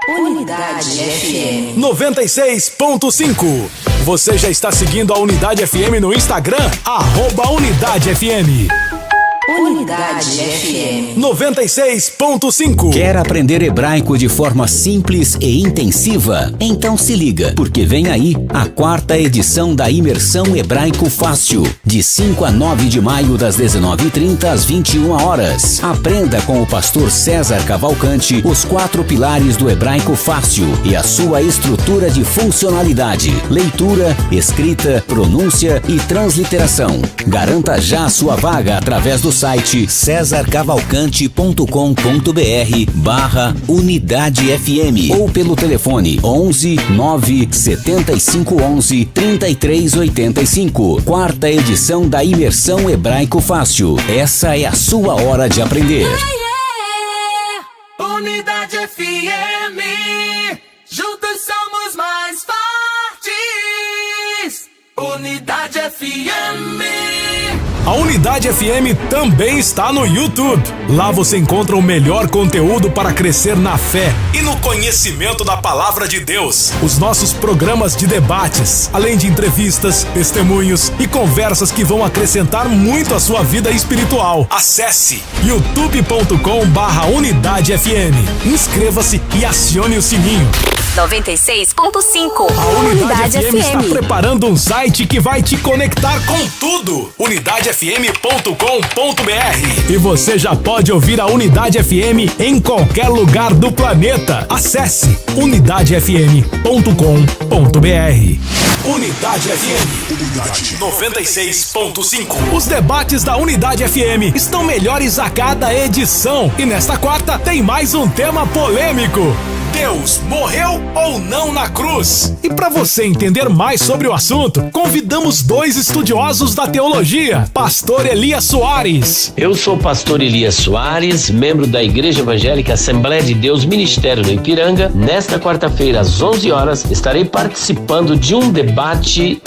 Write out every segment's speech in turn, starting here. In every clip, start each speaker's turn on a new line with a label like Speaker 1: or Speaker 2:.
Speaker 1: Unidade FM
Speaker 2: 96.5. Você já está seguindo a Unidade FM no Instagram? @Unidade FM.
Speaker 1: Unidade FM
Speaker 2: 96.5.
Speaker 3: Quer aprender hebraico de forma simples e intensiva? Então se liga, porque vem aí a 4ª edição da Imersão Hebraico Fácil, de 5 a 9 de maio, das 19h30 às 21 horas. Aprenda com o pastor César Cavalcante os 4 pilares do hebraico fácil e a sua estrutura de funcionalidade: leitura, escrita, pronúncia e transliteração. Garanta já a sua vaga através do site cesarcavalcante.com.br/Unidade FM ou pelo telefone 11 9 75 11 33 85. 4ª edição da Imersão Hebraico Fácil. Essa é a sua hora de aprender.
Speaker 4: Unidade FM, juntos somos mais fortes. Unidade FM.
Speaker 2: A Unidade FM também está no YouTube. Lá você encontra o melhor conteúdo para crescer na fé e no conhecimento da Palavra de Deus. Os nossos programas de debates, além de entrevistas, testemunhos e conversas que vão acrescentar muito à sua vida espiritual. Acesse youtube.com/Unidade FM. Inscreva-se e acione o sininho.
Speaker 5: 96.5.
Speaker 2: A Unidade FM está preparando um site que vai te conectar com tudo. unidadefm.com.br. E você já pode ouvir a Unidade FM em qualquer lugar do planeta. Acesse unidadefm.com.br. Unidade FM 96.5. Os debates da Unidade FM estão melhores a cada edição. E nesta 4ª tem mais um tema polêmico: Deus morreu ou não na cruz? E para você entender mais sobre o assunto, convidamos 2 estudiosos da teologia, pastor Elias Soares.
Speaker 6: Eu sou o pastor Elias Soares, membro da Igreja Evangélica Assembleia de Deus Ministério no Ipiranga. Nesta quarta-feira, às 11 horas, estarei participando de um debate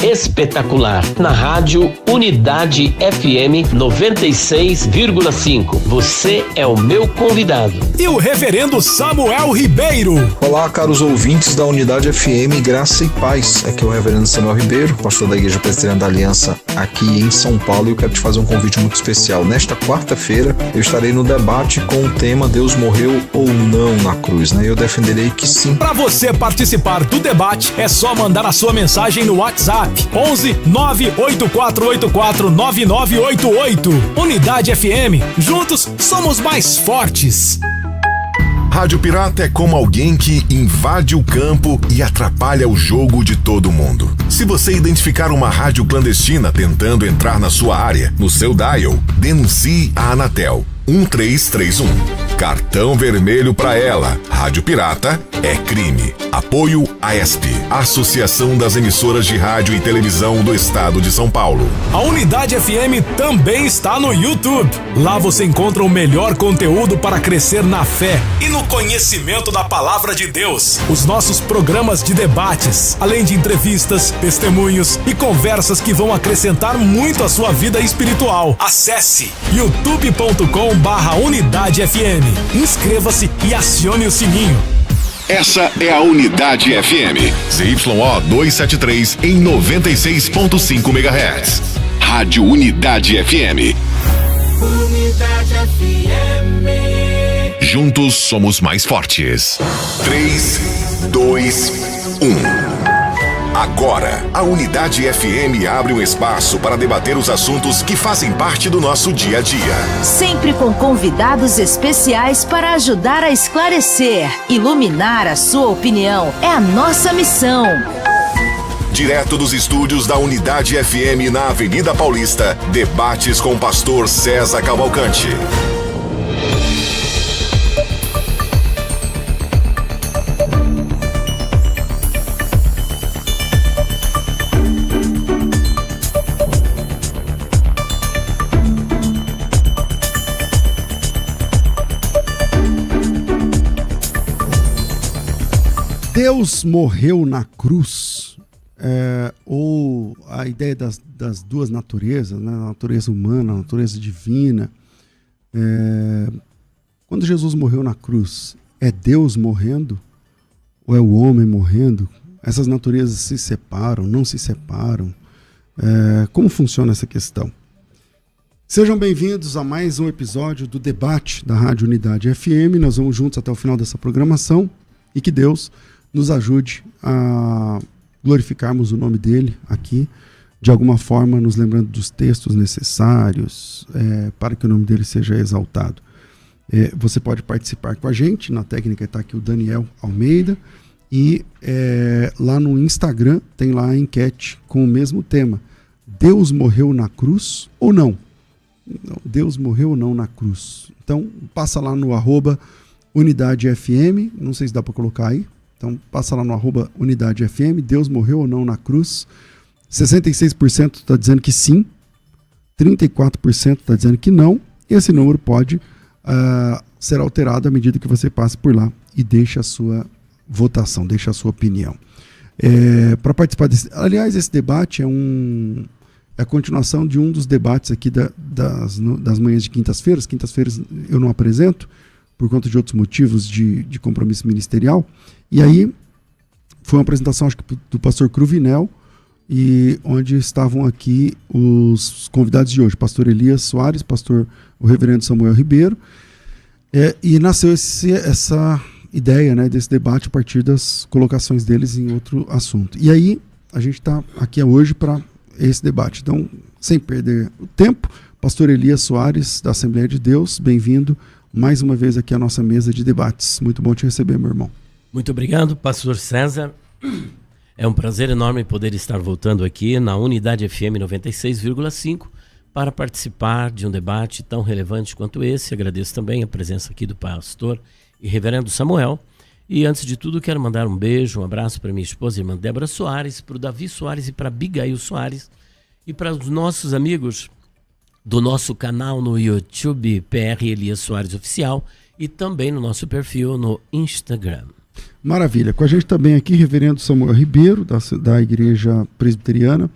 Speaker 6: espetacular na rádio Unidade FM 96,5. Você é o meu convidado.
Speaker 2: E o reverendo Samuel Ribeiro.
Speaker 7: Olá, caros ouvintes da Unidade FM, graça e paz. Aqui é o reverendo Samuel Ribeiro, pastor da Igreja Presbiteriana da Aliança aqui em São Paulo, e eu quero te fazer um convite muito especial. Nesta quarta-feira eu estarei no debate com o tema Deus morreu ou não na cruz, né? Eu defenderei que sim.
Speaker 2: Para você participar do debate, é só mandar a sua mensagem no WhatsApp 11 98484 9988. Unidade FM, juntos somos mais fortes.
Speaker 8: Rádio Pirata é como alguém que invade o campo e atrapalha o jogo de todo mundo. Se você identificar uma rádio clandestina tentando entrar na sua área, no seu dial, denuncie a Anatel 1331. Cartão vermelho para ela. Rádio Pirata é crime. Apoio AESP, Associação das Emissoras de Rádio e Televisão do Estado de São Paulo.
Speaker 2: A Unidade FM também está no YouTube. Lá você encontra o melhor conteúdo para crescer na fé e no conhecimento da Palavra de Deus. Os nossos programas de debates, além de entrevistas, testemunhos e conversas que vão acrescentar muito à sua vida espiritual. Acesse youtube.com/Unidade FM. Inscreva-se e acione o sininho.
Speaker 8: Essa é a Unidade FM, ZYO 273 em 96.5 MHz. Rádio Unidade FM.
Speaker 4: Unidade FM.
Speaker 8: Juntos somos mais fortes. 3, 2, 1. Agora, a Unidade FM abre um espaço para debater os assuntos que fazem parte do nosso dia a dia.
Speaker 9: Sempre com convidados especiais para ajudar a esclarecer, iluminar a sua opinião. É a nossa missão.
Speaker 8: Direto dos estúdios da Unidade FM na Avenida Paulista, debates com o pastor César Cavalcante.
Speaker 10: Deus morreu na cruz, ou a ideia das duas naturezas, né? A natureza humana, a natureza divina. Quando Jesus morreu na cruz, é Deus morrendo ou é o homem morrendo? Essas naturezas se separam, não se separam? Como funciona essa questão? Sejam bem-vindos a mais um episódio do debate da Rádio Unidade FM. Nós vamos juntos até o final dessa programação e que Deus nos ajude a glorificarmos o nome dele aqui, de alguma forma nos lembrando dos textos necessários para que o nome dele seja exaltado. Você pode participar com a gente, na técnica está aqui o Daniel Almeida, e lá no Instagram tem lá a enquete com o mesmo tema: Deus morreu na cruz ou não? Deus morreu ou não na cruz? Então passa lá no @UnidadeFM, não sei se dá para colocar aí, então passa lá no @UnidadeFM, Deus morreu ou não na cruz. 66% está dizendo que sim, 34% está dizendo que não, e esse número pode ser alterado à medida que você passe por lá e deixe a sua votação, deixe a sua opinião. Para participar desse... Aliás, esse debate é a continuação de um dos debates aqui das manhãs de quintas-feiras. Quintas-feiras eu não apresento, por conta de outros motivos de compromisso ministerial. E aí foi uma apresentação, acho que do pastor Cruvinel, e onde estavam aqui os convidados de hoje, pastor Elias Soares, o reverendo Samuel Ribeiro, e nasceu essa ideia, né, desse debate a partir das colocações deles em outro assunto. E aí a gente está aqui hoje para esse debate. Então, sem perder o tempo, pastor Elias Soares, da Assembleia de Deus, bem-vindo mais uma vez aqui à nossa mesa de debates. Muito bom te receber, meu irmão.
Speaker 6: Muito obrigado, pastor César. É um prazer enorme poder estar voltando aqui na Unidade FM 96,5 para participar de um debate tão relevante quanto esse. Agradeço também a presença aqui do pastor e reverendo Samuel. E antes de tudo, quero mandar um beijo, um abraço para minha esposa e irmã Débora Soares, para o Davi Soares e para Abigail Soares, e para os nossos amigos do nosso canal no YouTube, PR Elias Soares Oficial, e também no nosso perfil no Instagram.
Speaker 10: Maravilha. Com a gente também aqui, reverendo Samuel Ribeiro, da Igreja Presbiteriana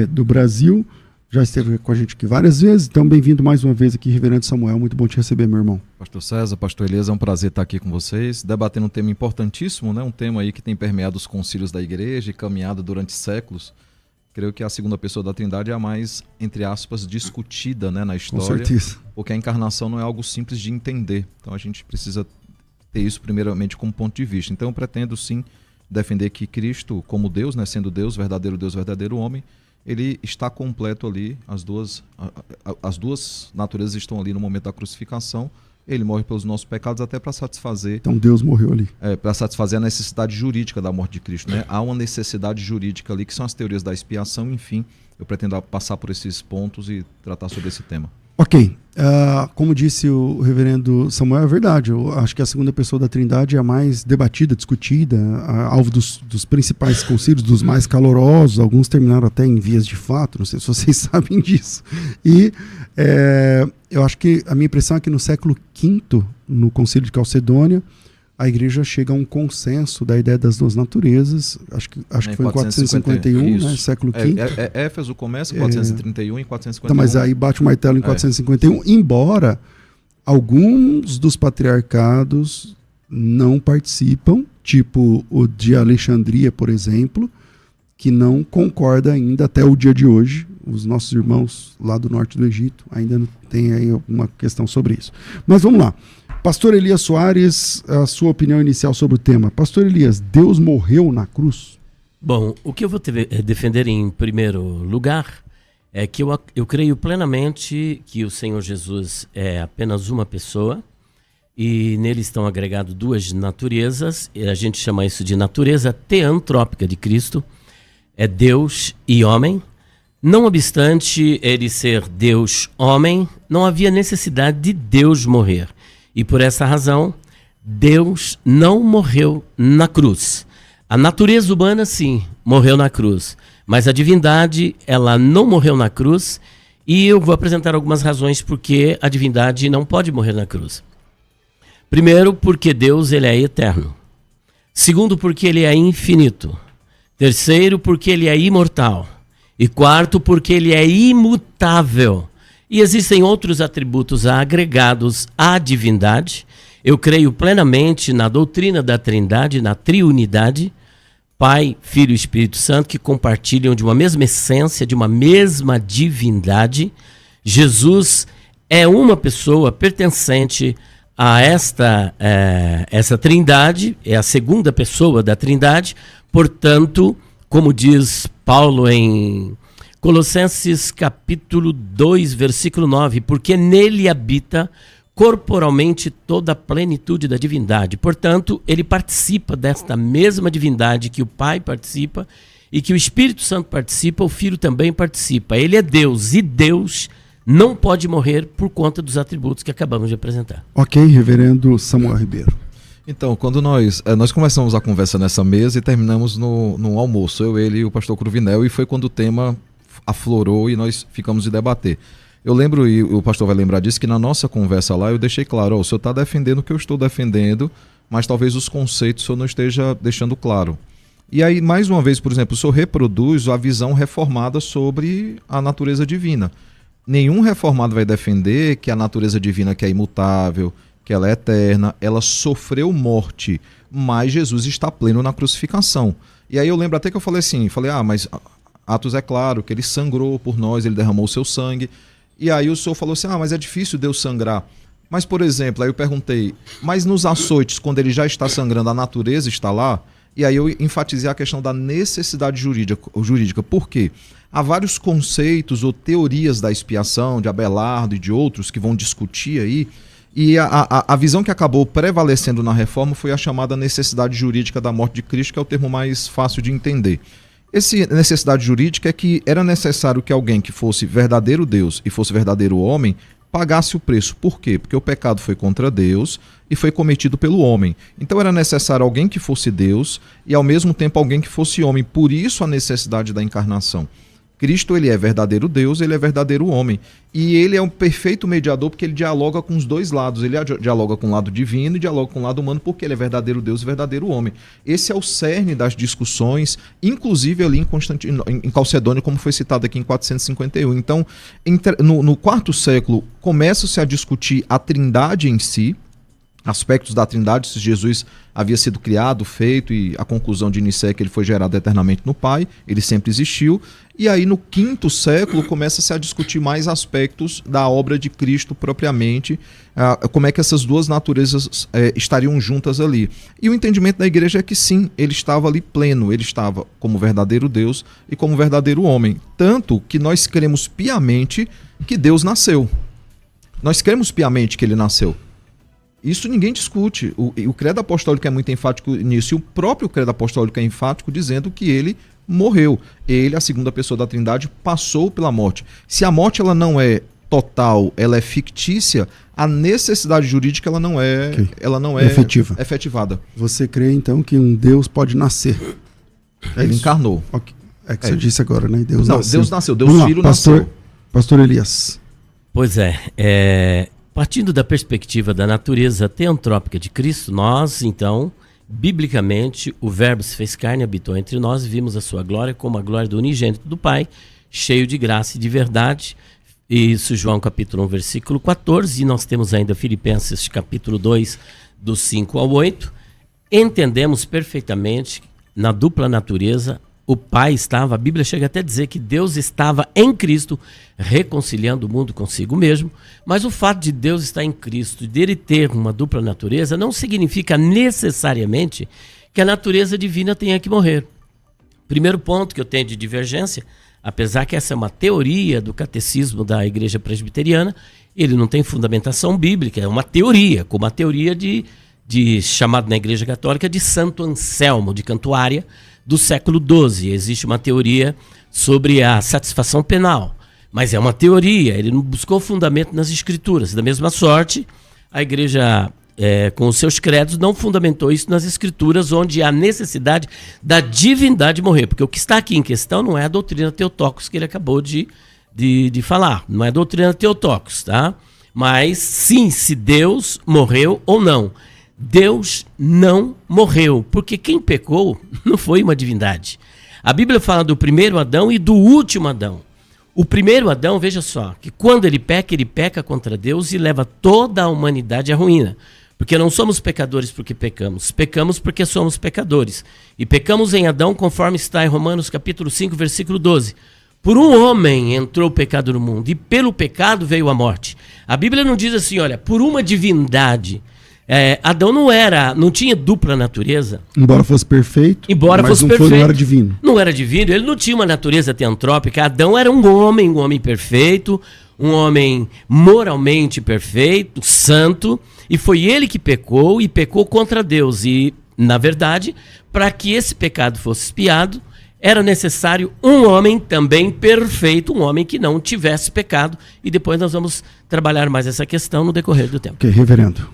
Speaker 10: do Brasil. Já esteve com a gente aqui várias vezes, então bem-vindo mais uma vez aqui, reverendo Samuel. Muito bom te receber, meu irmão.
Speaker 7: Pastor César, pastor Elias, é um prazer estar aqui com vocês, debatendo um tema importantíssimo, né? Um tema aí que tem permeado os concílios da igreja e caminhado durante séculos. Creio que a segunda pessoa da Trindade é a mais, entre aspas, discutida, né, na história.
Speaker 10: Com certeza.
Speaker 7: Porque a encarnação não é algo simples de entender. Então a gente precisa ter isso primeiramente como ponto de vista. Então eu pretendo sim defender que Cristo, como Deus, né, sendo Deus, verdadeiro homem, ele está completo ali, as duas naturezas estão ali no momento da crucificação. Ele morre pelos nossos pecados até para satisfazer...
Speaker 10: Então Deus morreu ali.
Speaker 7: Para satisfazer a necessidade jurídica da morte de Cristo, né? Há uma necessidade jurídica ali, que são as teorias da expiação, enfim. Eu pretendo passar por esses pontos e tratar sobre esse tema.
Speaker 10: Ok. Como disse o reverendo Samuel, é verdade. Eu acho que a segunda pessoa da Trindade é a mais debatida, discutida, alvo dos principais concílios, dos mais calorosos. Alguns terminaram até em vias de fato, não sei se vocês sabem disso. E eu acho que a minha impressão é que no século V, no concílio de Calcedônia, a igreja chega a um consenso da ideia das duas naturezas. Acho que foi em 451, né, século V.
Speaker 7: Éfeso começa em 431 e 451.
Speaker 10: Então, mas aí bate o martelo em 451, embora alguns dos patriarcados não participam, tipo o de Alexandria, por exemplo, que não concorda ainda até o dia de hoje. Os nossos irmãos lá do norte do Egito ainda não tem aí alguma questão sobre isso. Mas vamos lá. Pastor Elias Soares, a sua opinião inicial sobre o tema. Pastor Elias, Deus morreu na cruz?
Speaker 6: Bom, o que eu vou defender em primeiro lugar é que eu creio plenamente que o Senhor Jesus é apenas uma pessoa e nele estão agregadas duas naturezas. A gente chama isso de natureza teantrópica de Cristo. É Deus e homem. Não obstante ele ser Deus-homem, não havia necessidade de Deus morrer. E por essa razão, Deus não morreu na cruz. A natureza humana, sim, morreu na cruz. Mas a divindade, ela não morreu na cruz. E eu vou apresentar algumas razões porque a divindade não pode morrer na cruz. Primeiro, porque Deus ele é eterno. Segundo, porque ele é infinito. Terceiro, porque ele é imortal. E quarto, porque ele é imutável. E existem outros atributos agregados à divindade. Eu creio plenamente na doutrina da Trindade, na triunidade, Pai, Filho e Espírito Santo, que compartilham de uma mesma essência, de uma mesma divindade. Jesus é uma pessoa pertencente a essa Trindade, é a segunda pessoa da Trindade. Portanto, como diz Paulo em Colossenses capítulo 2, versículo 9, porque nele habita corporalmente toda a plenitude da divindade. Portanto, ele participa desta mesma divindade que o Pai participa e que o Espírito Santo participa, o Filho também participa. Ele é Deus, e Deus não pode morrer por conta dos atributos que acabamos de apresentar.
Speaker 10: Ok, reverendo Samuel Ribeiro.
Speaker 7: Então, quando nós começamos a conversa nessa mesa e terminamos no almoço, eu, ele e o pastor Cruvinel, e foi quando o tema aflorou e nós ficamos de debater. Eu lembro, e o pastor vai lembrar disso, que na nossa conversa lá eu deixei claro, o senhor está defendendo o que eu estou defendendo, mas talvez os conceitos o senhor não esteja deixando claro. E aí, mais uma vez, por exemplo, o senhor reproduz a visão reformada sobre a natureza divina. Nenhum reformado vai defender que a natureza divina, que é imutável, que ela é eterna, ela sofreu morte, mas Jesus está pleno na crucificação. E aí eu lembro até que eu falei assim, mas Atos é claro que ele sangrou por nós, ele derramou o seu sangue. E aí o senhor falou assim, mas é difícil Deus sangrar. Mas, por exemplo, aí eu perguntei, mas nos açoites, quando ele já está sangrando, a natureza está lá? E aí eu enfatizei a questão da necessidade jurídica. Por quê? Há vários conceitos ou teorias da expiação, de Abelardo e de outros, que vão discutir aí, e a visão que acabou prevalecendo na reforma foi a chamada necessidade jurídica da morte de Cristo, que é o termo mais fácil de entender. Essa necessidade jurídica é que era necessário que alguém que fosse verdadeiro Deus e fosse verdadeiro homem pagasse o preço. Por quê? Porque o pecado foi contra Deus e foi cometido pelo homem. Então era necessário alguém que fosse Deus e ao mesmo tempo alguém que fosse homem. Por isso a necessidade da encarnação. Cristo, ele é verdadeiro Deus, ele é verdadeiro homem. E ele é um perfeito mediador porque ele dialoga com os dois lados. Ele dialoga com o lado divino e dialoga com o lado humano porque ele é verdadeiro Deus e verdadeiro homem. Esse é o cerne das discussões, inclusive ali em Calcedônia, como foi citado aqui em 451. Então, no quarto século, começa-se a discutir a Trindade em si, aspectos da Trindade, se Jesus havia sido criado, feito, e a conclusão de Nicéia é que ele foi gerado eternamente no Pai, ele sempre existiu. E aí no quinto século começa-se a discutir mais aspectos da obra de Cristo propriamente, como é que essas duas naturezas estariam juntas ali. E o entendimento da igreja é que sim, ele estava ali pleno, ele estava como verdadeiro Deus e como verdadeiro homem. Tanto que nós cremos piamente que Deus nasceu. Nós cremos piamente que ele nasceu. Isso ninguém discute. O credo apostólico é muito enfático nisso, e o próprio credo apostólico é enfático dizendo que ele morreu. Ele, a segunda pessoa da Trindade, passou pela morte. Se a morte ela não é total, ela é fictícia, a necessidade jurídica ela não é efetivada.
Speaker 10: Você crê então que um Deus pode nascer?
Speaker 7: Ele encarnou.
Speaker 10: Okay. É que você disse agora, né? Deus
Speaker 7: nasceu, Deus Filho nasceu.
Speaker 10: Pastor Elias.
Speaker 6: Pois é. Partindo da perspectiva da natureza teantrópica de Cristo, nós, então, biblicamente, o Verbo se fez carne, habitou entre nós, vimos a sua glória como a glória do unigênito do Pai, cheio de graça e de verdade. Isso, João capítulo 1, versículo 14, e nós temos ainda Filipenses capítulo 2, do 5 ao 8. Entendemos perfeitamente, na dupla natureza, o Pai estava, a Bíblia chega até a dizer que Deus estava em Cristo reconciliando o mundo consigo mesmo, mas o fato de Deus estar em Cristo, dele ter uma dupla natureza, não significa necessariamente que a natureza divina tenha que morrer. Primeiro ponto que eu tenho de divergência, apesar que essa é uma teoria do catecismo da Igreja Presbiteriana, ele não tem fundamentação bíblica, é uma teoria, como a teoria chamado na Igreja Católica de Santo Anselmo de Cantuária, do século XII. Existe uma teoria sobre a satisfação penal, mas é uma teoria, ele não buscou fundamento nas escrituras. Da mesma sorte, a igreja, com os seus credos, não fundamentou isso nas escrituras, onde há necessidade da divindade morrer, porque o que está aqui em questão não é a doutrina Theotokos que ele acabou de falar, não é a doutrina Theotokos, tá? Mas sim, se Deus morreu ou não. Deus não morreu, porque quem pecou não foi uma divindade. A Bíblia fala do primeiro Adão e do último Adão. O primeiro Adão, veja só, que quando ele peca contra Deus e leva toda a humanidade à ruína.
Speaker 11: Porque não somos pecadores porque pecamos. Pecamos porque somos pecadores. E pecamos em Adão, conforme está em Romanos capítulo 5, versículo 12. Por um homem entrou o pecado no mundo, e pelo pecado veio a morte. A Bíblia não diz assim, olha, por uma divindade. Adão não tinha dupla natureza.
Speaker 10: Embora fosse perfeito, mas não era divino.
Speaker 11: Não era divino, ele não tinha uma natureza teantrópica. Adão era um homem perfeito, um homem moralmente perfeito, santo, e foi ele que pecou, e pecou contra Deus. E, na verdade, para que esse pecado fosse expiado, era necessário um homem também perfeito, um homem que não tivesse pecado. E depois nós vamos trabalhar mais essa questão no decorrer do tempo.
Speaker 10: Ok, reverendo.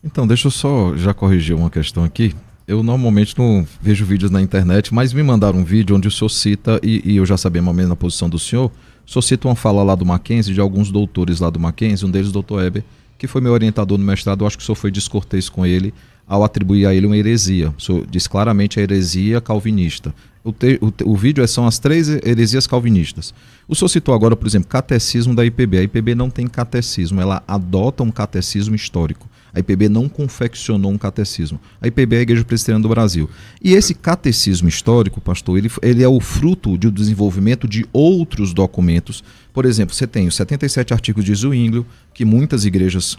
Speaker 12: Então, deixa eu só já corrigir uma questão aqui. Eu normalmente não vejo vídeos na internet, mas me mandaram um vídeo onde o senhor cita, e eu já sabia mais ou menos a posição do senhor, o senhor cita uma fala lá do Mackenzie, de alguns doutores lá do Mackenzie, um deles o Dr. Heber, que foi meu orientador no mestrado. Eu acho que o senhor foi descortês com ele ao atribuir a ele uma heresia. O senhor diz claramente a heresia calvinista. O vídeo são as 3 heresias calvinistas. O senhor citou agora, por exemplo, catecismo da IPB. A IPB não tem catecismo, ela adota um catecismo histórico. A IPB não confeccionou um catecismo. A IPB é a Igreja Presbiteriana do Brasil. E esse catecismo histórico, pastor, ele é o fruto do desenvolvimento de outros documentos. Por exemplo, você tem os 77 artigos de Zwinglio, que muitas igrejas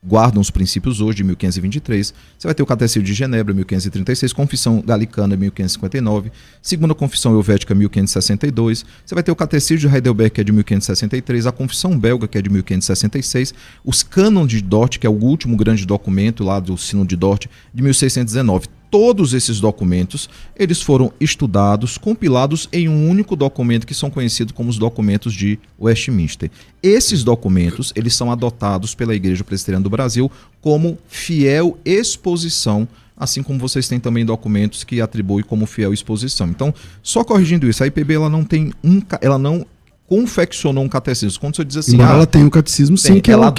Speaker 12: guardam os princípios hoje, de 1523. Você vai ter o Catecismo de Genebra, 1536, Confissão Galicana, 1559, Segunda Confissão Helvética, 1562. Você vai ter o Catecismo de Heidelberg, que é de 1563, a Confissão Belga, que é de 1566, os Cânones de Dort, que é o último grande documento lá do Sínodo de Dort, de 1619. Todos esses documentos, eles foram estudados, compilados em um único documento que são conhecidos como os documentos de Westminster. Esses documentos, eles são adotados pela Igreja Presbiteriana do Brasil como fiel exposição, assim como vocês têm também documentos que atribuem como fiel exposição. Então, só corrigindo isso, a IPB ela não confeccionou um catecismo. Quando você diz assim...
Speaker 10: ela tem um catecismo, sim, que é o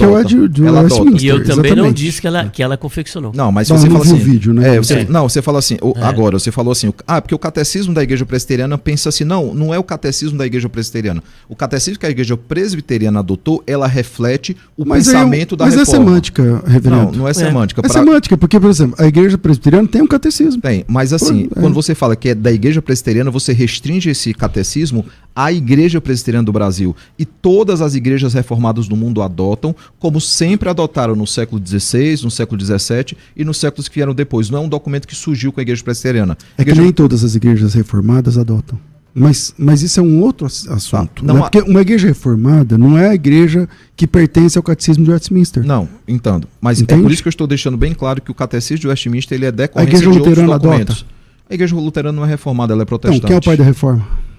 Speaker 10: de Westminster.
Speaker 11: E eu também não disse que ela confeccionou.
Speaker 12: Não, mas você fala assim...
Speaker 10: vídeo, né?
Speaker 12: Você fala assim... Agora, você falou assim... porque o catecismo da Igreja Presbiteriana pensa assim... Não é o catecismo da Igreja Presbiteriana. O catecismo que a Igreja Presbiteriana adotou, ela reflete o pensamento da reforma.
Speaker 10: Mas é semântica, reverendo.
Speaker 12: Não é semântica.
Speaker 10: É semântica, porque, por exemplo, a Igreja Presbiteriana tem um catecismo.
Speaker 12: Tem, mas assim, quando você fala que é da Igreja Presbiteriana, você restringe esse catecismo à Igreja Presbiteriana do Brasil. E todas as igrejas reformadas do mundo adotam, como sempre adotaram no século XVI, no século XVII e nos séculos que vieram depois. Não é um documento que surgiu com a Igreja Presbiteriana.
Speaker 10: Que nem todas as igrejas reformadas adotam. Mas isso é um outro assunto.
Speaker 12: Não,
Speaker 10: né? Porque uma igreja reformada não é a igreja que pertence ao catecismo de Westminster.
Speaker 12: Não, entendo. Mas
Speaker 10: Entende?
Speaker 12: É por isso que eu estou deixando bem claro que o catecismo de Westminster ele é decorrência de outros documentos. Adota. A Igreja Luterana não é reformada, ela é protestante.
Speaker 10: Então, quem é o pai da reforma?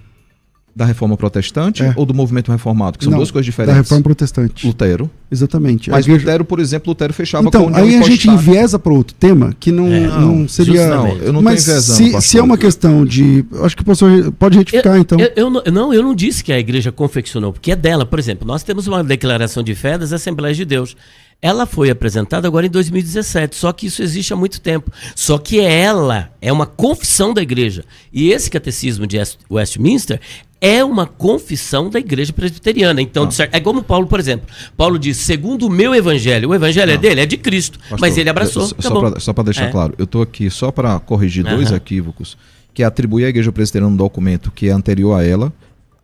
Speaker 12: Da reforma protestante ou do movimento reformado? Que são duas coisas diferentes.
Speaker 10: Da reforma protestante.
Speaker 12: Lutero.
Speaker 10: Exatamente.
Speaker 12: Mas Lutero, por exemplo, fechava
Speaker 10: então,
Speaker 12: com a união
Speaker 10: aí a gente enviesa para outro tema que não seria...
Speaker 12: Não, eu não
Speaker 10: mas
Speaker 12: estou enviesando.
Speaker 10: Se é uma questão de... Acho que o professor pode retificar, então.
Speaker 11: Eu não disse que a igreja confeccionou, porque é dela. Por exemplo, nós temos uma declaração de fé das Assembleias de Deus. Ela foi apresentada agora em 2017, só que isso existe há muito tempo. Só que ela é uma confissão da igreja. E esse catecismo de Westminster é uma confissão da igreja presbiteriana. Então, é como Paulo, por exemplo. Paulo diz, segundo o meu evangelho. O evangelho é dele, é de Cristo. Pastor, mas ele abraçou.
Speaker 12: Só para deixar claro, eu estou aqui só para corrigir dois equívocos, que é atribuir à igreja presbiteriana um documento que é anterior a ela,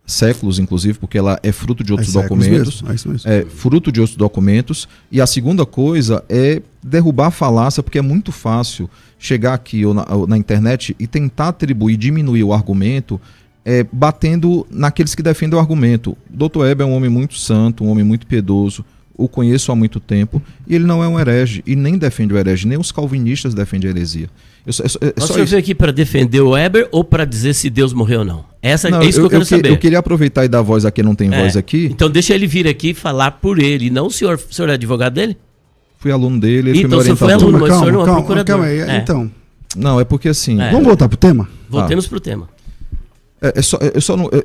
Speaker 12: séculos, inclusive, porque ela é fruto de outros documentos. É fruto de outros documentos. E a segunda coisa é derrubar a falácia, porque é muito fácil chegar aqui ou na internet e tentar atribuir, diminuir o argumento, batendo naqueles que defendem o argumento. O Dr. Heber é um homem muito santo, um homem muito piedoso, o conheço há muito tempo, e ele não é um herege, e nem defende o herege, nem os calvinistas defendem a heresia.
Speaker 11: Você veio aqui para defender o Heber ou para dizer se Deus morreu ou não? É isso que eu quero saber.
Speaker 12: Eu queria aproveitar e dar voz a quem não tem voz aqui.
Speaker 11: Então deixa ele vir aqui falar por ele, não o senhor é advogado dele?
Speaker 12: Fui aluno dele, ele
Speaker 11: então,
Speaker 12: foi meu orientador.
Speaker 11: Então você foi aluno, mas o senhor não é procurador.
Speaker 10: Calma aí, então.
Speaker 12: Não, é porque assim...
Speaker 10: Vamos voltar pro tema?
Speaker 11: Voltemos pro tema.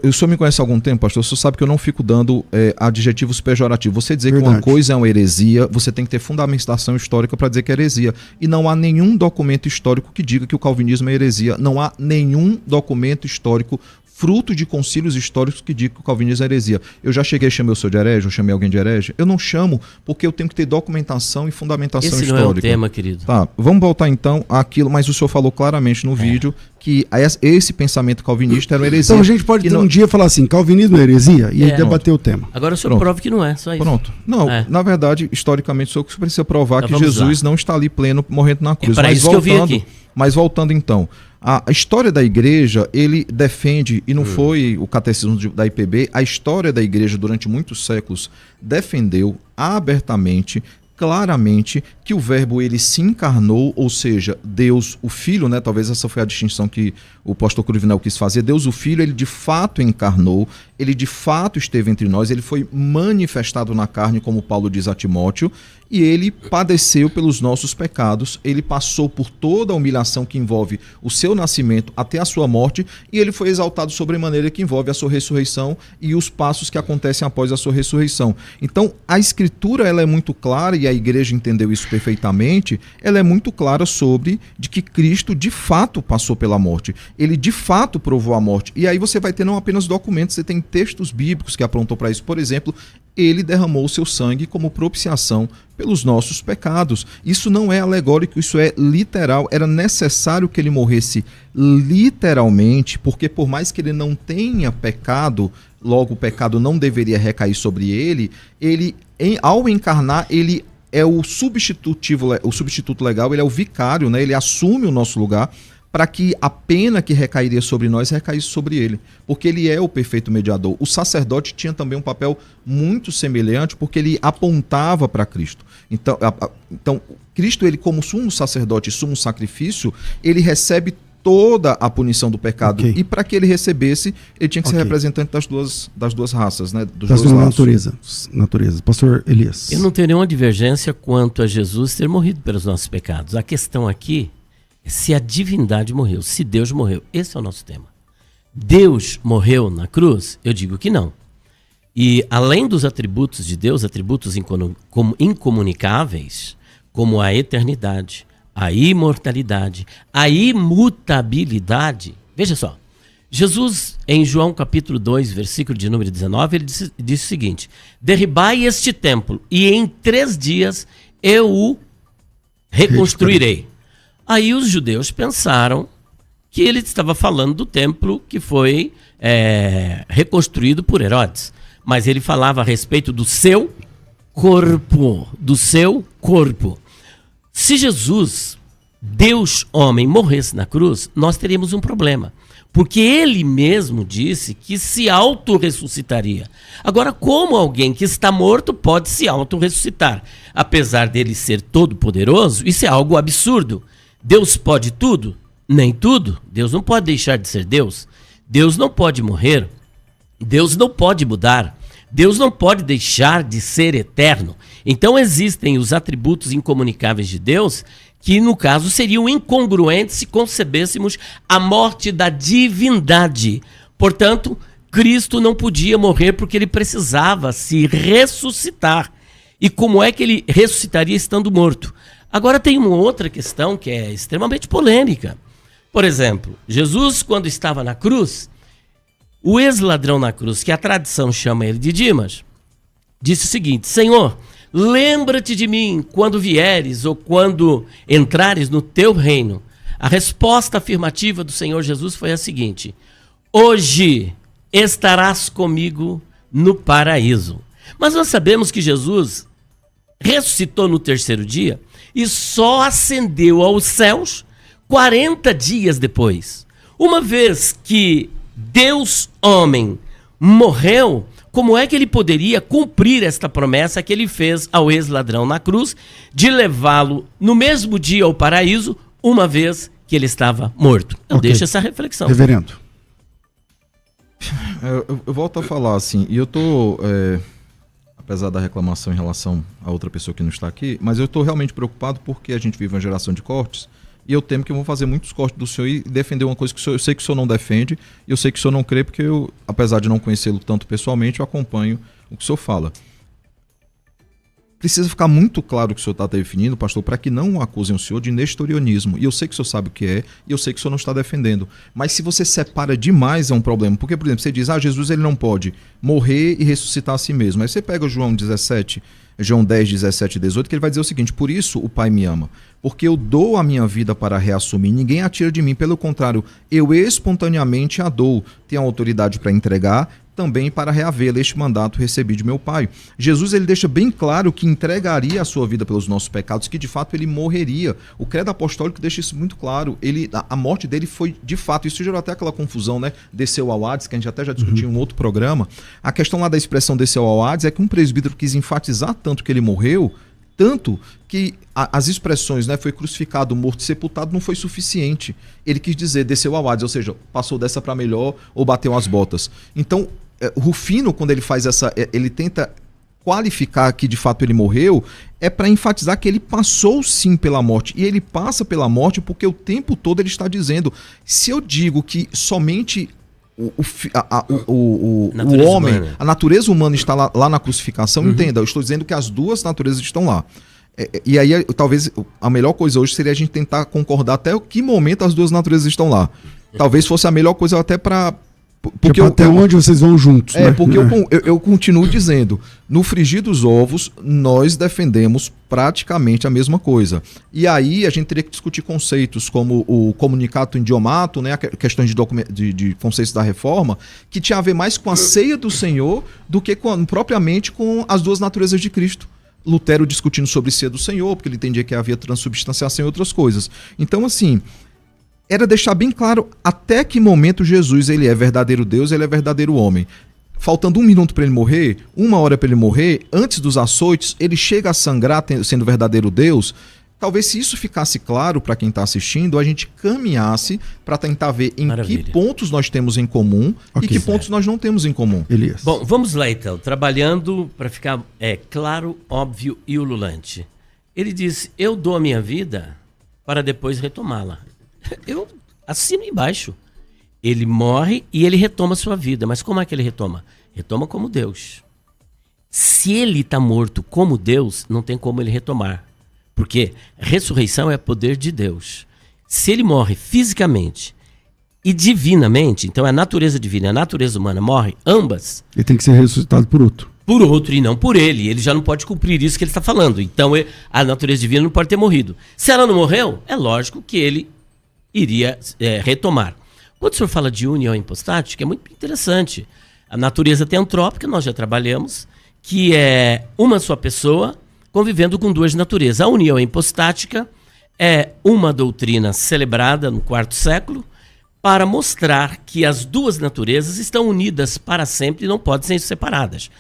Speaker 12: O senhor me conhece há algum tempo, pastor? O senhor sabe que eu não fico dando adjetivos pejorativos. Você dizer que uma coisa é uma heresia, você tem que ter fundamentação histórica para dizer que é heresia. E não há nenhum documento histórico que diga que o calvinismo é heresia. Não há nenhum documento histórico fruto de concílios históricos que dizem que o calvinismo é heresia. Eu já cheguei a chamar o senhor de herege, eu chamei alguém de herege? Eu não chamo, porque eu tenho que ter documentação e fundamentação histórica.
Speaker 11: Esse não é o tema, querido.
Speaker 12: Tá, vamos voltar então àquilo, mas o senhor falou claramente no vídeo que esse pensamento calvinista era uma heresia.
Speaker 10: Então a gente pode um dia falar assim, calvinismo é heresia, e aí debater o tema.
Speaker 11: Agora o senhor prova que não é, só isso.
Speaker 12: Pronto. Não, na verdade, historicamente, o senhor precisa provar que Jesus não está ali pleno, morrendo na cruz.
Speaker 11: É para isso que eu vim aqui.
Speaker 12: Mas voltando então, a história da igreja, ele defende, e não foi o catecismo da IPB, a história da igreja durante muitos séculos defendeu abertamente, claramente, que o verbo ele se encarnou, ou seja, Deus, o Filho, né? Talvez essa foi a distinção que o pastor Cruvinel quis fazer. Deus, o Filho, ele de fato encarnou, ele de fato esteve entre nós, ele foi manifestado na carne, como Paulo diz a Timóteo, e ele padeceu pelos nossos pecados, ele passou por toda a humilhação que envolve o seu nascimento até a sua morte, e ele foi exaltado sobremaneira que envolve a sua ressurreição e os passos que acontecem após a sua ressurreição. Então, a Escritura ela é muito clara, e a igreja entendeu isso perfeitamente, ela é muito clara sobre de que Cristo de fato passou pela morte, ele de fato provou a morte, e aí você vai ter não apenas documentos, você tem textos bíblicos que aprontam para isso. Por exemplo, ele derramou o seu sangue como propiciação pelos nossos pecados. Isso não é alegórico, isso é literal. Era necessário que ele morresse literalmente, porque por mais que ele não tenha pecado, logo o pecado não deveria recair sobre ele, ao encarnar, ele é o substituto legal, ele é o vicário, né? Ele assume o nosso lugar, para que a pena que recairia sobre nós recaísse sobre ele, porque ele é o perfeito mediador. O sacerdote tinha também um papel muito semelhante, porque ele apontava para Cristo. Então, Cristo, ele como sumo sacerdote e sumo sacrifício, ele recebe toda a punição do pecado. E para que ele recebesse, ele tinha que ser representante das duas raças, né?
Speaker 10: Das duas naturezas. Pastor Elias.
Speaker 11: Eu não tenho nenhuma divergência quanto a Jesus ter morrido pelos nossos pecados. A questão aqui se a divindade morreu, se Deus morreu. Esse é o nosso tema. Deus morreu na cruz? Eu digo que não. E além dos atributos de Deus, atributos incomunicáveis, como a eternidade, a imortalidade, a imutabilidade. Veja só, Jesus, em João capítulo 2, versículo de número 19, ele disse o seguinte: derribai este templo e em 3 dias eu o reconstruirei. Aí os judeus pensaram que ele estava falando do templo que foi reconstruído por Herodes. Mas ele falava a respeito do seu corpo. Do seu corpo. Se Jesus, Deus homem, morresse na cruz, nós teríamos um problema. Porque ele mesmo disse que se auto-ressuscitaria. Agora, como alguém que está morto pode se auto-ressuscitar? Apesar dele ser todo-poderoso, isso é algo absurdo. Deus pode tudo? Nem tudo. Deus não pode deixar de ser Deus. Deus não pode morrer. Deus não pode mudar. Deus não pode deixar de ser eterno. Então existem os atributos incomunicáveis de Deus que, no caso, seriam incongruentes se concebêssemos a morte da divindade. Portanto, Cristo não podia morrer porque ele precisava se ressuscitar. E como é que ele ressuscitaria estando morto? Agora tem uma outra questão que é extremamente polêmica. Por exemplo, Jesus, quando estava na cruz, o ex-ladrão na cruz, que a tradição chama ele de Dimas, disse o seguinte: Senhor, lembra-te de mim quando vieres ou quando entrares no teu reino. A resposta afirmativa do Senhor Jesus foi a seguinte: hoje estarás comigo no paraíso. Mas nós sabemos que Jesus ressuscitou no 3º dia e só ascendeu aos céus 40 dias depois. Uma vez que Deus homem morreu, como é que ele poderia cumprir esta promessa que ele fez ao ex-ladrão na cruz de levá-lo no mesmo dia ao paraíso, uma vez que ele estava morto? Eu deixo essa reflexão.
Speaker 10: Reverendo.
Speaker 12: Eu volto a falar assim, e eu tô... apesar da reclamação em relação a outra pessoa que não está aqui, mas eu estou realmente preocupado porque a gente vive uma geração de cortes e eu temo que eu vou fazer muitos cortes do senhor e defender uma coisa que eu sei que o senhor não defende e eu sei que o senhor não crê porque eu, apesar de não conhecê-lo tanto pessoalmente, eu acompanho o que o senhor fala. precisa ficar muito claro o que o senhor está definindo, pastor, para que não acusem o senhor de nestorianismo. E eu sei que o senhor sabe o que é, e eu sei que o senhor não está defendendo. Mas se você separa demais, é um problema. Porque, por exemplo, você diz, Jesus ele não pode morrer e ressuscitar a si mesmo. Aí você pega o João 10, 17 e 18, que ele vai dizer o seguinte: por isso o Pai me ama, porque eu dou a minha vida para reassumir, ninguém a tira de mim, pelo contrário, eu espontaneamente a dou, tenho a autoridade para entregar, também para reavê-la. Este mandato recebi de meu Pai. Jesus ele deixa bem claro que entregaria a sua vida pelos nossos pecados, que de fato ele morreria. O credo apostólico deixa isso muito claro. A morte dele foi de fato, isso gerou até aquela confusão, né? Desceu ao Hades, que a gente até já discutiu em um outro programa. A questão lá da expressão desceu ao Hades é que um presbítero quis enfatizar tanto que ele morreu, tanto que as expressões, né, foi crucificado, morto e sepultado, não foi suficiente. Ele quis dizer desceu ao Hades, ou seja, passou dessa para melhor ou bateu as botas. Então, Rufino, quando ele faz ele tenta qualificar que de fato ele morreu, é para enfatizar que ele passou sim pela morte. E ele passa pela morte porque o tempo todo ele está dizendo, se eu digo que somente o homem, humana. A natureza humana está lá na crucificação, entenda, eu estou dizendo que as duas naturezas estão lá. E aí, talvez, a melhor coisa hoje seria a gente tentar concordar até que momento as duas naturezas estão lá. Talvez fosse a melhor coisa até para... Porque
Speaker 10: até onde vocês vão juntos. Né?
Speaker 12: Porque eu continuo dizendo, no frigir dos ovos, nós defendemos praticamente a mesma coisa. E aí a gente teria que discutir conceitos como o comunicato idiomato, né, questões de conceitos da reforma, que tinha a ver mais com a ceia do Senhor do que propriamente com as duas naturezas de Cristo. Lutero discutindo sobre ceia do Senhor, porque ele entendia que havia transubstanciação e outras coisas. Então, assim... era deixar bem claro até que momento Jesus ele é verdadeiro Deus, ele é verdadeiro homem. Faltando 1 minuto para ele morrer, 1 hora para ele morrer, antes dos açoites, ele chega a sangrar sendo verdadeiro Deus. Talvez se isso ficasse claro para quem está assistindo, a gente caminhasse para tentar ver em que pontos nós temos em comum e que pontos nós não temos em comum.
Speaker 10: Elias.
Speaker 11: Bom, vamos lá então, trabalhando para ficar claro, óbvio e ululante. Ele diz, eu dou a minha vida para depois retomá-la. Eu assino embaixo. Ele morre e ele retoma a sua vida. Mas como é que ele retoma? Retoma como Deus. Se ele está morto como Deus, não tem como ele retomar. Porque ressurreição é poder de Deus. Se ele morre fisicamente e divinamente, então a natureza divina e a natureza humana morre, ambas.
Speaker 10: Ele tem que ser ressuscitado por outro.
Speaker 11: Por outro e não por ele. Ele já não pode cumprir isso que ele está falando. Então a natureza divina não pode ter morrido. Se ela não morreu, é lógico que ele iria retomar. Quando o senhor fala de união hipostática, é muito interessante. A natureza teantrópica, nós já trabalhamos, que é uma só pessoa convivendo com duas naturezas. A união hipostática é uma doutrina celebrada no IV século para mostrar que as duas naturezas estão unidas para sempre e não podem ser separadas.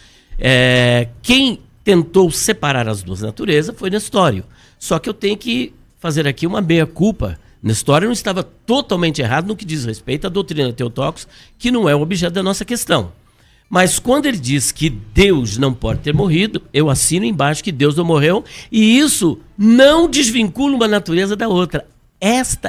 Speaker 11: Quem tentou separar as duas naturezas foi Nestório. Só que eu tenho que fazer aqui uma meia-culpa. Nestório não estava totalmente errado no que diz respeito à doutrina Theotokos, que não é o objeto da nossa questão. Mas quando ele diz que Deus não pode ter morrido, eu assino embaixo que Deus não morreu, e isso não desvincula uma natureza da outra.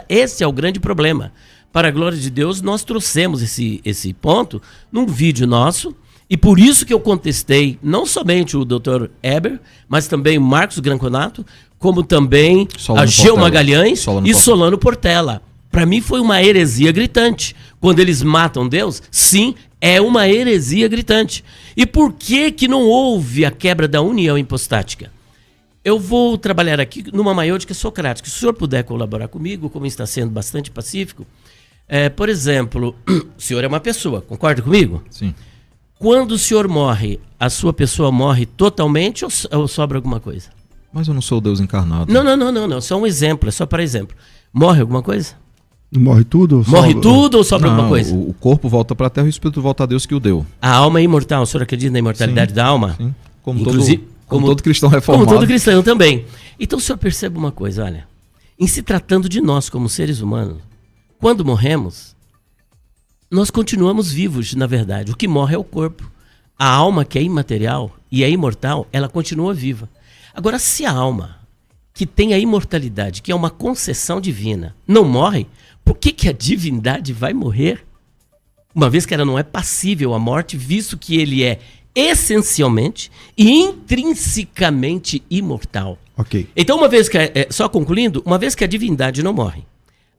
Speaker 11: Esse é o grande problema. Para a glória de Deus, nós trouxemos esse ponto num vídeo nosso, e por isso que eu contestei não somente o Dr. Eber, mas também o Marcos Granconato, como também a Geo Magalhães e Solano Portela. Para mim foi uma heresia gritante. Quando eles matam Deus, sim, é uma heresia gritante. E por que não houve a quebra da união hipostática? Eu vou trabalhar aqui numa maiôtica socrática. Se o senhor puder colaborar comigo, como está sendo bastante pacífico. Por exemplo, o senhor é uma pessoa, concorda comigo?
Speaker 12: Sim.
Speaker 11: Quando o senhor morre, a sua pessoa morre totalmente ou sobra alguma coisa?
Speaker 12: Mas eu não sou Deus encarnado.
Speaker 11: Não. Só um exemplo, é só para exemplo. Morre alguma coisa?
Speaker 10: Morre tudo?
Speaker 11: Morre tudo ou sobra alguma coisa?
Speaker 12: O corpo volta para a terra e o espírito volta a Deus que o deu.
Speaker 11: A alma é imortal. O senhor acredita na imortalidade da alma?
Speaker 12: Sim. Como todo cristão reformado.
Speaker 11: Como todo cristão também. Então o senhor percebe uma coisa, olha. Em se tratando de nós como seres humanos, quando morremos, nós continuamos vivos, na verdade. O que morre é o corpo. A alma, que é imaterial e é imortal, ela continua viva. Agora, se a alma, que tem a imortalidade, que é uma concessão divina, não morre, por que a divindade vai morrer? Uma vez que ela não é passível à morte, visto que ele é essencialmente e intrinsecamente imortal.
Speaker 10: Ok.
Speaker 11: Então, só concluindo, uma vez que a divindade não morre,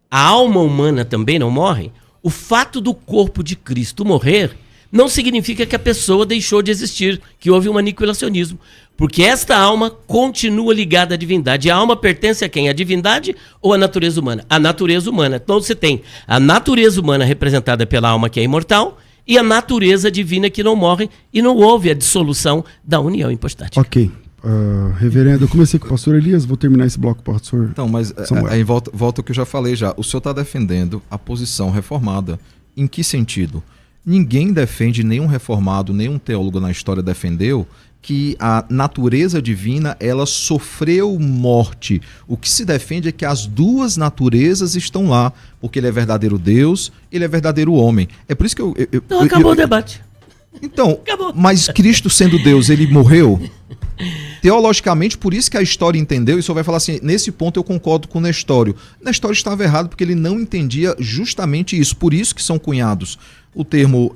Speaker 11: a alma humana também não morre, o fato do corpo de Cristo morrer não significa que a pessoa deixou de existir, que houve um aniquilacionismo. Porque esta alma continua ligada à divindade. A alma pertence a quem? A divindade ou à natureza humana? A natureza humana. Então você tem a natureza humana representada pela alma que é imortal e a natureza divina que não morre, e não houve a dissolução da união hipostática.
Speaker 10: Ok. Reverendo, eu comecei com o pastor Elias, vou terminar esse bloco com o pastor
Speaker 12: Então, mas aí volta o que eu já falei já. O senhor está defendendo a posição reformada. Em que sentido? Ninguém defende, nenhum reformado, nenhum teólogo na história defendeu que a natureza divina, ela sofreu morte. O que se defende é que as duas naturezas estão lá, porque ele é verdadeiro Deus, ele é verdadeiro homem. É por isso que
Speaker 11: Então acabou o debate.
Speaker 12: Então, mas Cristo sendo Deus, ele morreu? Teologicamente, por isso que a história entendeu, e o senhor vai falar assim, nesse ponto eu concordo com o Nestório. Nestório estava errado porque ele não entendia justamente isso, por isso que são cunhados. O termo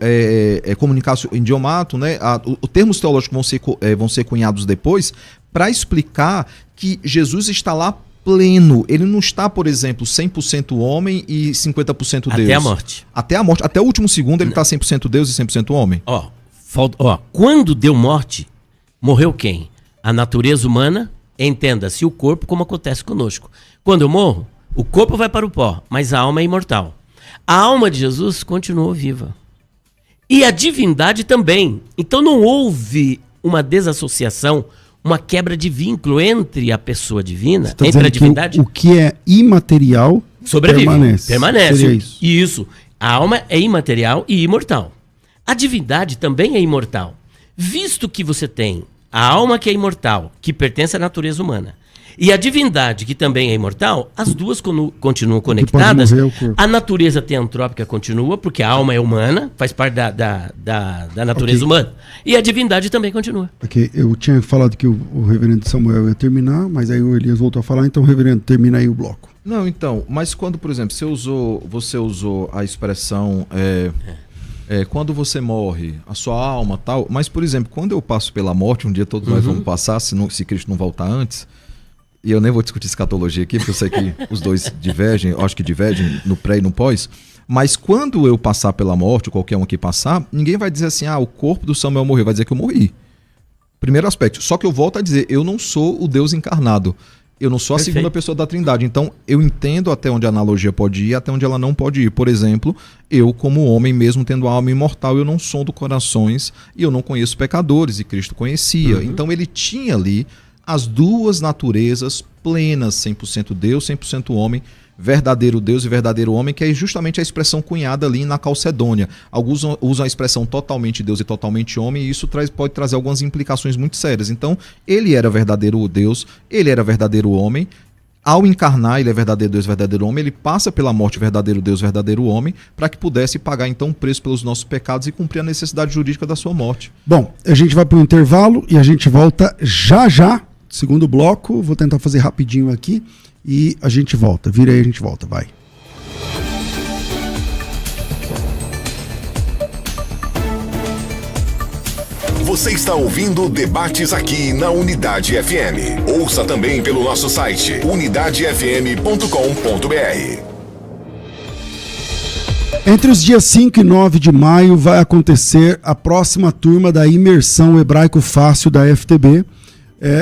Speaker 12: comunicação idiomato, né? Os termos teológicos vão ser cunhados depois para explicar que Jesus está lá pleno. Ele não está, por exemplo, 100% homem e 50% Deus.
Speaker 11: Até a morte.
Speaker 12: Até a morte. Até o último segundo ele está 100% Deus e 100% homem.
Speaker 11: Quando deu morte, morreu quem? A natureza humana, entenda-se o corpo, como acontece conosco. Quando eu morro, o corpo vai para o pó, mas a alma é imortal. A alma de Jesus continuou viva. E a divindade também. Então não houve uma desassociação, uma quebra de vínculo entre a pessoa divina, entre a divindade.
Speaker 10: O que é imaterial
Speaker 11: sobrevive, permanece.
Speaker 10: Isso.
Speaker 11: Isso. A alma é imaterial e imortal. A divindade também é imortal. Visto que você tem a alma que é imortal, que pertence à natureza humana, e a divindade, que também é imortal, as duas continuam conectadas. A natureza teantrópica continua, porque a alma é humana, faz parte da natureza humana. E a divindade também continua.
Speaker 10: Ok, eu tinha falado que o reverendo Samuel ia terminar, mas aí o Elias voltou a falar, então, reverendo, termina aí o bloco.
Speaker 12: Não, então, mas quando, por exemplo, você usou a expressão... quando você morre, a sua alma tal, mas, por exemplo, quando eu passo pela morte, um dia todos nós vamos passar, se Cristo não voltar antes... E eu nem vou discutir escatologia aqui, porque eu sei que os dois divergem, eu acho que divergem no pré e no pós. Mas quando eu passar pela morte, qualquer um aqui passar, ninguém vai dizer assim, o corpo do Samuel morreu, vai dizer que eu morri. Primeiro aspecto. Só que eu volto a dizer, eu não sou o Deus encarnado. Eu não sou a segunda pessoa da Trindade. Então, eu entendo até onde a analogia pode ir, até onde ela não pode ir. Por exemplo, eu, como homem, mesmo tendo a alma imortal, eu não sondo corações e eu não conheço pecadores, e Cristo conhecia. Então, ele tinha ali as duas naturezas plenas, 100% Deus, 100% homem, verdadeiro Deus e verdadeiro homem, que é justamente a expressão cunhada ali na Calcedônia. Alguns usam a expressão totalmente Deus e totalmente homem, e isso pode trazer algumas implicações muito sérias. Então, ele era verdadeiro Deus, ele era verdadeiro homem. Ao encarnar, ele é verdadeiro Deus, verdadeiro homem, ele passa pela morte, verdadeiro Deus, verdadeiro homem, para que pudesse pagar então o preço pelos nossos pecados e cumprir a necessidade jurídica da sua morte.
Speaker 10: Bom, a gente vai para o intervalo e a gente volta já. Segundo bloco, vou tentar fazer rapidinho aqui e a gente volta. Vira aí, a gente volta, vai.
Speaker 8: Você está ouvindo Debates aqui na Unidade FM. Ouça também pelo nosso site unidadefm.com.br.
Speaker 10: Entre os dias 5 e 9 de maio vai acontecer a próxima turma da Imersão Hebraico Fácil da FTB,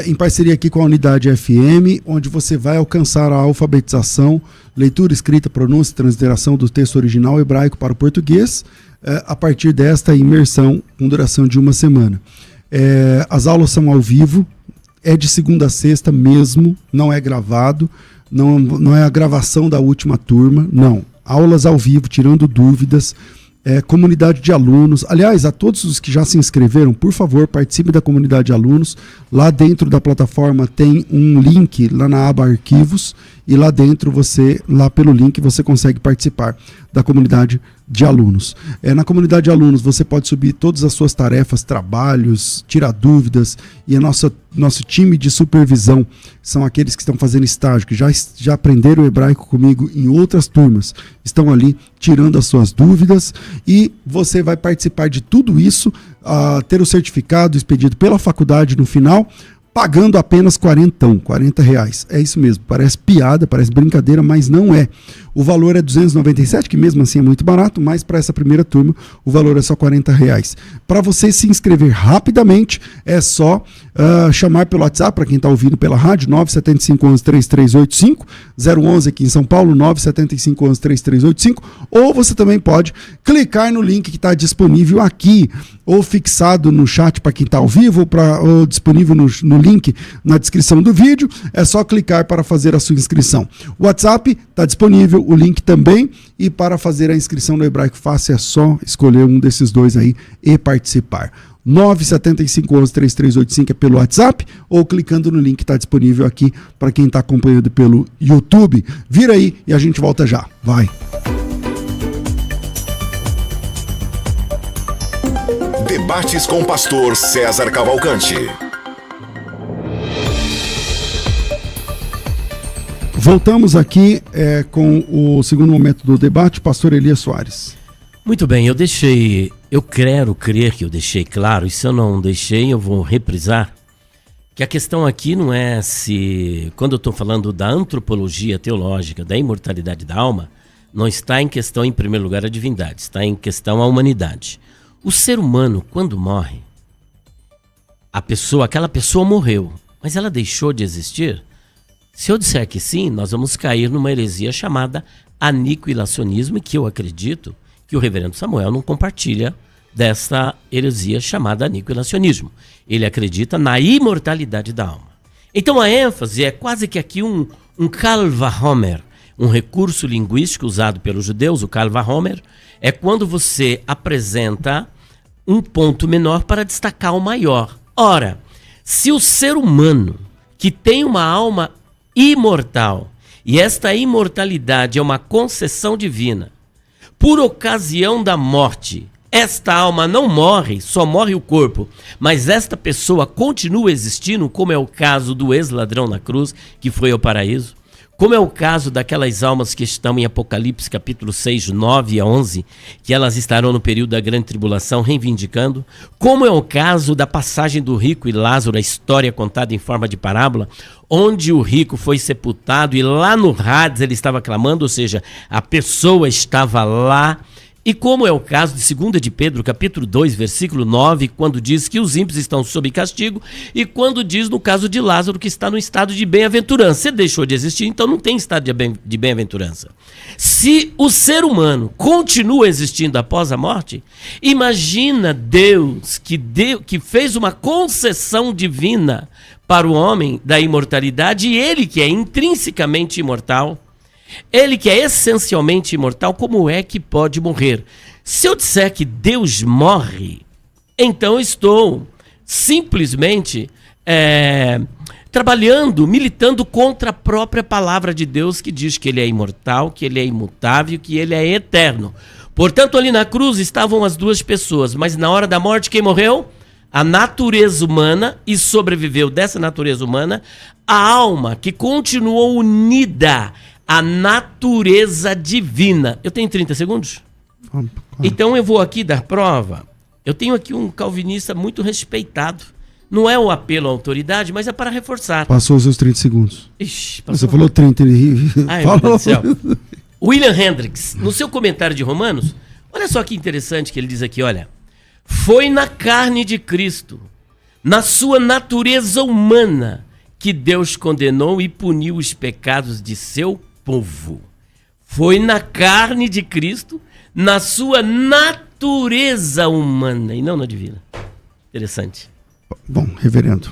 Speaker 10: em parceria aqui com a Unidade FM, onde você vai alcançar a alfabetização, leitura, escrita, pronúncia e transliteração do texto original hebraico para o português, a partir desta imersão com duração de 1 semana. As aulas são ao vivo, é de segunda a sexta mesmo, não é gravado, não é a gravação da última turma, não. Aulas ao vivo, tirando dúvidas, comunidade de alunos. Aliás, a todos os que já se inscreveram, por favor, participe da comunidade de alunos. Lá dentro da plataforma tem um link lá na aba Arquivos e lá dentro lá pelo link, você consegue participar da comunidade de alunos. Na comunidade de alunos você pode subir todas as suas tarefas, trabalhos, tirar dúvidas, e nosso time de supervisão são aqueles que estão fazendo estágio, que já aprenderam hebraico comigo em outras turmas, estão ali tirando as suas dúvidas, e você vai participar de tudo isso, ter o certificado expedido pela faculdade no final, pagando apenas R$40. É isso mesmo, parece piada, parece brincadeira, mas não é. O valor é R$297, que mesmo assim é muito barato, mas para essa primeira turma o valor é só R$40. Para você se inscrever rapidamente, é só chamar pelo WhatsApp, para quem está ouvindo pela rádio, 97511-3385, 011 aqui em São Paulo, 97511-3385, ou você também pode clicar no link que está disponível aqui, ou fixado no chat para quem está ao vivo, ou disponível no link na descrição do vídeo. É só clicar para fazer a sua inscrição. O WhatsApp está disponível, o link também, e para fazer a inscrição no Hebraico Fácil é só escolher um desses dois aí e participar. 97511-3385 é pelo WhatsApp, ou clicando no link que está disponível aqui para quem está acompanhando pelo YouTube. Vira aí e a gente volta já. Vai!
Speaker 8: Debates com o pastor César Cavalcante.
Speaker 10: Voltamos aqui com o segundo momento do debate, pastor Elias Soares.
Speaker 11: Muito bem, eu quero crer que eu deixei claro, e se eu não deixei, eu vou reprisar, que a questão aqui não é se, quando eu estou falando da antropologia teológica, da imortalidade da alma, não está em questão, em primeiro lugar, a divindade, está em questão a humanidade. O ser humano, quando morre, aquela pessoa morreu, mas ela deixou de existir? Se eu disser que sim, nós vamos cair numa heresia chamada aniquilacionismo, e que eu acredito que o reverendo Samuel não compartilha dessa heresia chamada aniquilacionismo. Ele acredita na imortalidade da alma. Então a ênfase é quase que aqui um Kal Vachomer, um recurso linguístico usado pelos judeus. O Kal Vachomer é quando você apresenta um ponto menor para destacar o maior. Ora, se o ser humano, que tem uma alma imortal, e esta imortalidade é uma concessão divina, por ocasião da morte, esta alma não morre, só morre o corpo, mas esta pessoa continua existindo, como é o caso do ex-ladrão na cruz, que foi ao paraíso, como é o caso daquelas almas que estão em Apocalipse capítulo 6, 9 a 11, que elas estarão no período da grande tribulação reivindicando, como é o caso da passagem do rico e Lázaro, a história contada em forma de parábola, onde o rico foi sepultado e lá no Hades ele estava clamando, ou seja, a pessoa estava lá. E como é o caso de 2 de Pedro, capítulo 2, versículo 9, quando diz que os ímpios estão sob castigo, e quando diz no caso de Lázaro que está no estado de bem-aventurança. Se deixou de existir, então não tem estado de bem-aventurança. Se o ser humano continua existindo após a morte, imagina Deus que fez uma concessão divina para o homem da imortalidade, e ele que é intrinsecamente imortal, ele que é essencialmente imortal, como é que pode morrer? Se eu disser que Deus morre, então eu estou simplesmente trabalhando, militando contra a própria palavra de Deus, que diz que ele é imortal, que ele é imutável, que ele é eterno. Portanto, ali na cruz estavam as duas pessoas, mas na hora da morte quem morreu? A natureza humana, e sobreviveu dessa natureza humana a alma que continuou unida a natureza divina. Eu tenho 30 segundos? Então eu vou aqui dar prova. Eu tenho aqui um calvinista muito respeitado. Não é um apelo à autoridade, mas é para reforçar.
Speaker 10: Passou os seus 30 segundos.
Speaker 11: Ixi,
Speaker 10: você falou 30.
Speaker 11: Ai, meu Deus do céu. William Hendricks, no seu comentário de Romanos, olha só que interessante que ele diz aqui, olha. Foi na carne de Cristo, na sua natureza humana, que Deus condenou e puniu os pecados de seu povo. Foi na carne de Cristo, na sua natureza humana, e não na divina. Interessante.
Speaker 10: Bom, reverendo.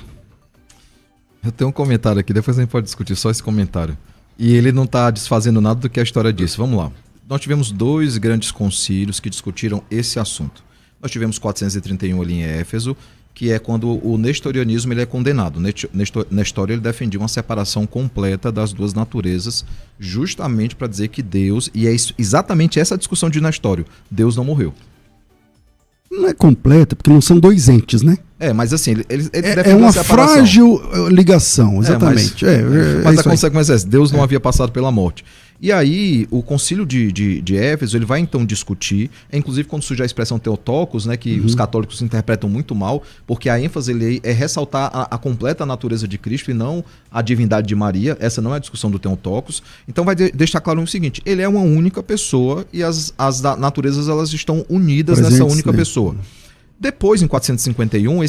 Speaker 12: Eu tenho um comentário aqui, depois a gente pode discutir só esse comentário. E ele não está desfazendo nada do que a história disse. Vamos lá. Nós tivemos 2 grandes concílios que discutiram esse assunto. Nós tivemos 431 ali em Éfeso que é quando o nestorianismo ele é condenado. Nestório ele defendia uma separação completa das duas naturezas, justamente para dizer que Deus, e é exatamente essa discussão de Nestório, Deus não morreu.
Speaker 10: Não é completa, porque não são dois entes, né?
Speaker 12: Mas assim, ele
Speaker 10: é uma frágil ligação, exatamente.
Speaker 12: Mas a consequência é essa, Deus não havia passado pela morte. E aí, o concílio de Éfeso, ele vai então discutir, inclusive quando surge a expressão Theotokos, né, que os católicos interpretam muito mal, porque a ênfase ele é ressaltar a completa natureza de Cristo e não a divindade de Maria. Essa não é a discussão do Theotokos. Então vai deixar claro o seguinte, ele é uma única pessoa e as naturezas elas estão unidas nessa única pessoa. Depois, em 451,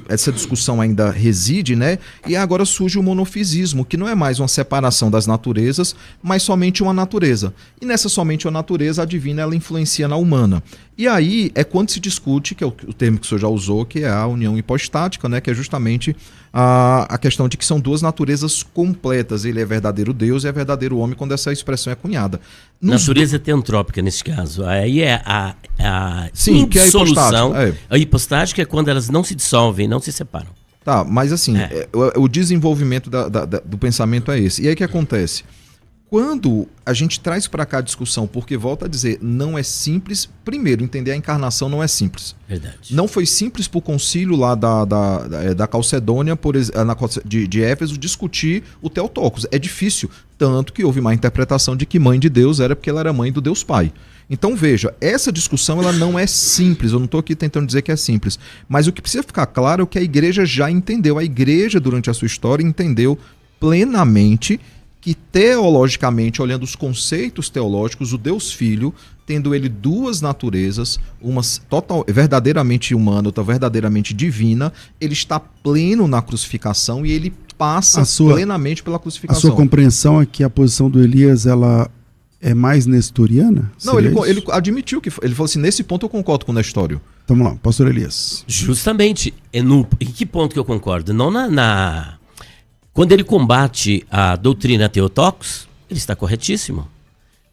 Speaker 12: essa discussão ainda reside, né? E agora surge o monofisismo, que não é mais uma separação das naturezas, mas somente uma natureza. E nessa somente uma natureza, a divina ela influencia na humana. E aí é quando se discute, que é o termo que o senhor já usou, que é a união hipostática, né? Que é justamente a questão de que são duas naturezas completas. Ele é verdadeiro Deus e é verdadeiro homem quando essa expressão é cunhada.
Speaker 11: Natureza teantrópica nesse caso. Aí é a
Speaker 12: sim, que é a
Speaker 11: dissolução. A hipostática é quando elas não se dissolvem, não se separam.
Speaker 12: Tá, mas assim, o desenvolvimento do pensamento é esse. E aí o que acontece? Quando a gente traz para cá a discussão, porque volta a dizer, não é simples, primeiro, entender a encarnação não é simples.
Speaker 11: Verdade.
Speaker 12: Não foi simples para o concílio lá da Calcedônia, de Éfeso, discutir o Theotokos. É difícil, tanto que houve uma interpretação de que mãe de Deus era porque ela era mãe do Deus Pai. Então veja, essa discussão ela não é simples, eu não estou aqui tentando dizer que é simples, mas o que precisa ficar claro é o que a igreja já entendeu. A igreja, durante a sua história, entendeu plenamente que teologicamente, olhando os conceitos teológicos, o Deus Filho, tendo ele duas naturezas, uma verdadeiramente humana, outra verdadeiramente divina, ele está pleno na crucificação e ele passa plenamente pela crucificação.
Speaker 10: A sua compreensão é que a posição do Elias, ela é mais nestoriana?
Speaker 12: Não, ele admitiu que... Ele falou assim, nesse ponto eu concordo com o Nestório.
Speaker 10: Vamos lá, pastor Elias.
Speaker 11: Justamente, em que ponto que eu concordo? Não Quando ele combate a doutrina Theotokos, ele está corretíssimo.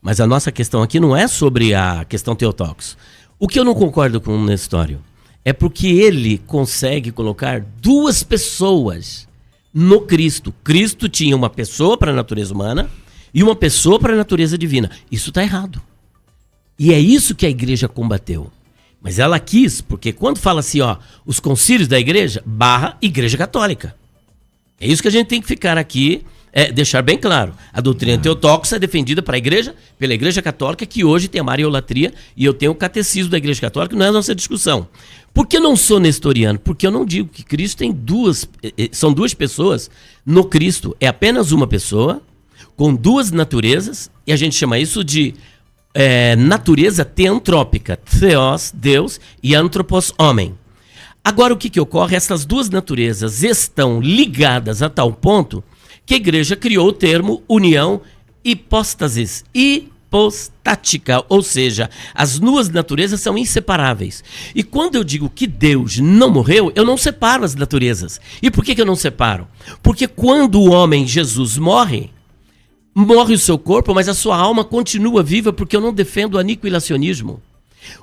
Speaker 11: Mas a nossa questão aqui não é sobre a questão Theotokos. O que eu não concordo com o Nestório é porque ele consegue colocar duas pessoas no Cristo. Cristo tinha uma pessoa para a natureza humana e uma pessoa para a natureza divina. Isso está errado. E é isso que a igreja combateu. Mas ela quis, porque quando fala assim, os concílios da igreja, Igreja Católica. É isso que a gente tem que ficar aqui, deixar bem claro. A doutrina Theotokos é defendida pela Igreja Católica, que hoje tem a mariolatria, e eu tenho o catecismo da Igreja Católica, não é a nossa discussão. Por que eu não sou nestoriano? Porque eu não digo que Cristo tem são duas pessoas no Cristo. É apenas uma pessoa, com duas naturezas, e a gente chama isso de natureza teantrópica. Theos, Deus, e anthropos, homem. Agora, o que ocorre? Essas duas naturezas estão ligadas a tal ponto que a igreja criou o termo união hipóstasis, hipostática, ou seja, as duas naturezas são inseparáveis. E quando eu digo que Deus não morreu, eu não separo as naturezas. E por que eu não separo? Porque quando o homem, Jesus, morre o seu corpo, mas a sua alma continua viva, porque eu não defendo o aniquilacionismo.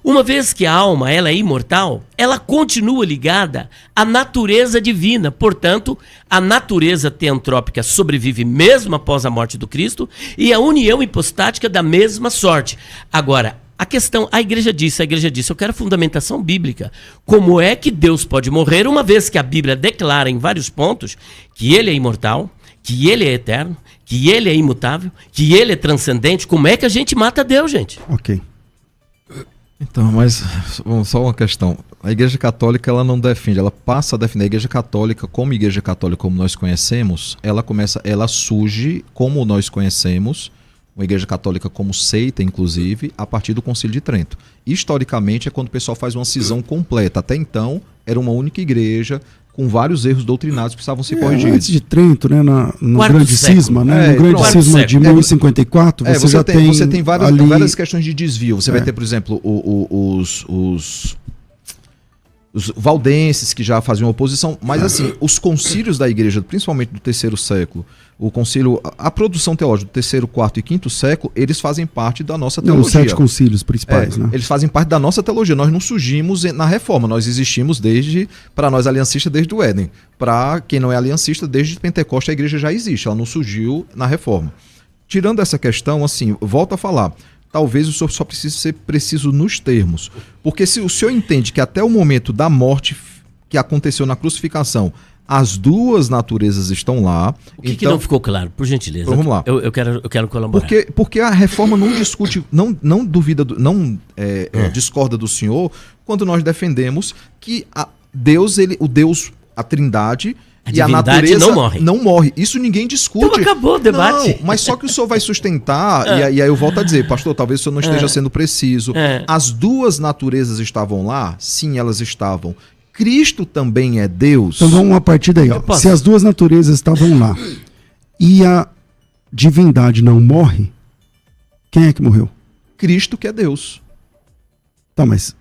Speaker 11: Uma vez que a alma ela é imortal, ela continua ligada à natureza divina. Portanto, a natureza teantrópica sobrevive mesmo após a morte do Cristo e a união hipostática da mesma sorte. Agora, a igreja disse, eu quero fundamentação bíblica. Como é que Deus pode morrer, uma vez que a Bíblia declara em vários pontos que ele é imortal, que ele é eterno, que ele é imutável, que ele é transcendente? Como é que a gente mata Deus, gente?
Speaker 10: Ok.
Speaker 12: Então, mas só uma questão. A Igreja Católica ela não defende, ela passa a definir a Igreja Católica como Igreja Católica como nós conhecemos. Ela surge como nós conhecemos, uma Igreja Católica como seita, inclusive, a partir do Concílio de Trento. Historicamente é quando o pessoal faz uma cisão completa. Até então era uma única igreja com vários erros doutrinários que precisavam ser corrigidos.
Speaker 10: Antes de Trento, né, no grande cisma, né, no grande cisma de 1054, você tem
Speaker 12: várias questões de desvio. Você vai ter, por exemplo, os os valdenses que já faziam oposição, mas assim, os concílios da igreja, principalmente do terceiro século, o concílio, a produção teológica do terceiro, quarto e quinto século, eles fazem parte da nossa teologia.
Speaker 10: Os 7 concílios principais, né?
Speaker 12: Eles fazem parte da nossa teologia. Nós não surgimos na reforma, nós existimos para nós aliancistas, desde o Éden. Para quem não é aliancista, desde Pentecostes a igreja já existe, ela não surgiu na reforma. Tirando essa questão, assim, volto a falar, talvez o senhor só precise ser preciso nos termos. Porque se o senhor entende que até o momento da morte que aconteceu na crucificação, as duas naturezas estão lá.
Speaker 11: O que não ficou claro, por gentileza?
Speaker 12: Então, vamos lá.
Speaker 11: Eu quero colaborar.
Speaker 12: Porque a reforma não discute, não duvida, discorda do senhor quando nós defendemos que o Deus, a Trindade e a natureza não morre. Isso ninguém discute.
Speaker 11: Então acabou o debate.
Speaker 12: Não, mas só que o senhor vai sustentar, e aí eu volto a dizer, pastor, talvez o senhor não esteja sendo preciso. As duas naturezas estavam lá? Sim, elas estavam. Cristo também é Deus.
Speaker 10: Então vamos a partir daí. Ó. Se as duas naturezas estavam lá e a divindade não morre, quem é que morreu?
Speaker 12: Cristo, que é Deus.
Speaker 10: Tá, mas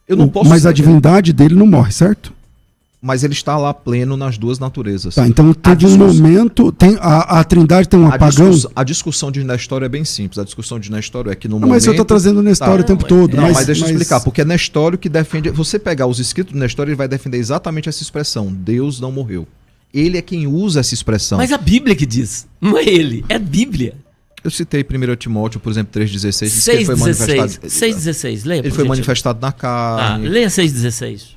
Speaker 12: eu não posso
Speaker 10: mas a divindade dele não morre, certo?
Speaker 12: Mas ele está lá pleno nas duas naturezas.
Speaker 10: Tá, então teve um momento, a Trindade tem um apagão.
Speaker 12: A discussão de Nestório é bem simples. A discussão de Nestório é que no
Speaker 10: momento...
Speaker 12: Mas
Speaker 10: eu estou trazendo Nestório o tempo todo.
Speaker 12: Não, mas deixa eu explicar, porque é Nestório que defende... Você pegar os escritos de Nestório, ele vai defender exatamente essa expressão. Deus não morreu. Ele é quem usa essa expressão.
Speaker 11: Mas a Bíblia que diz, não é ele, é a Bíblia.
Speaker 12: Eu citei 1 Timóteo, por exemplo, 3,16.
Speaker 11: 6,16, leia.
Speaker 12: Ele foi manifestado na carne.
Speaker 11: Leia 6,16.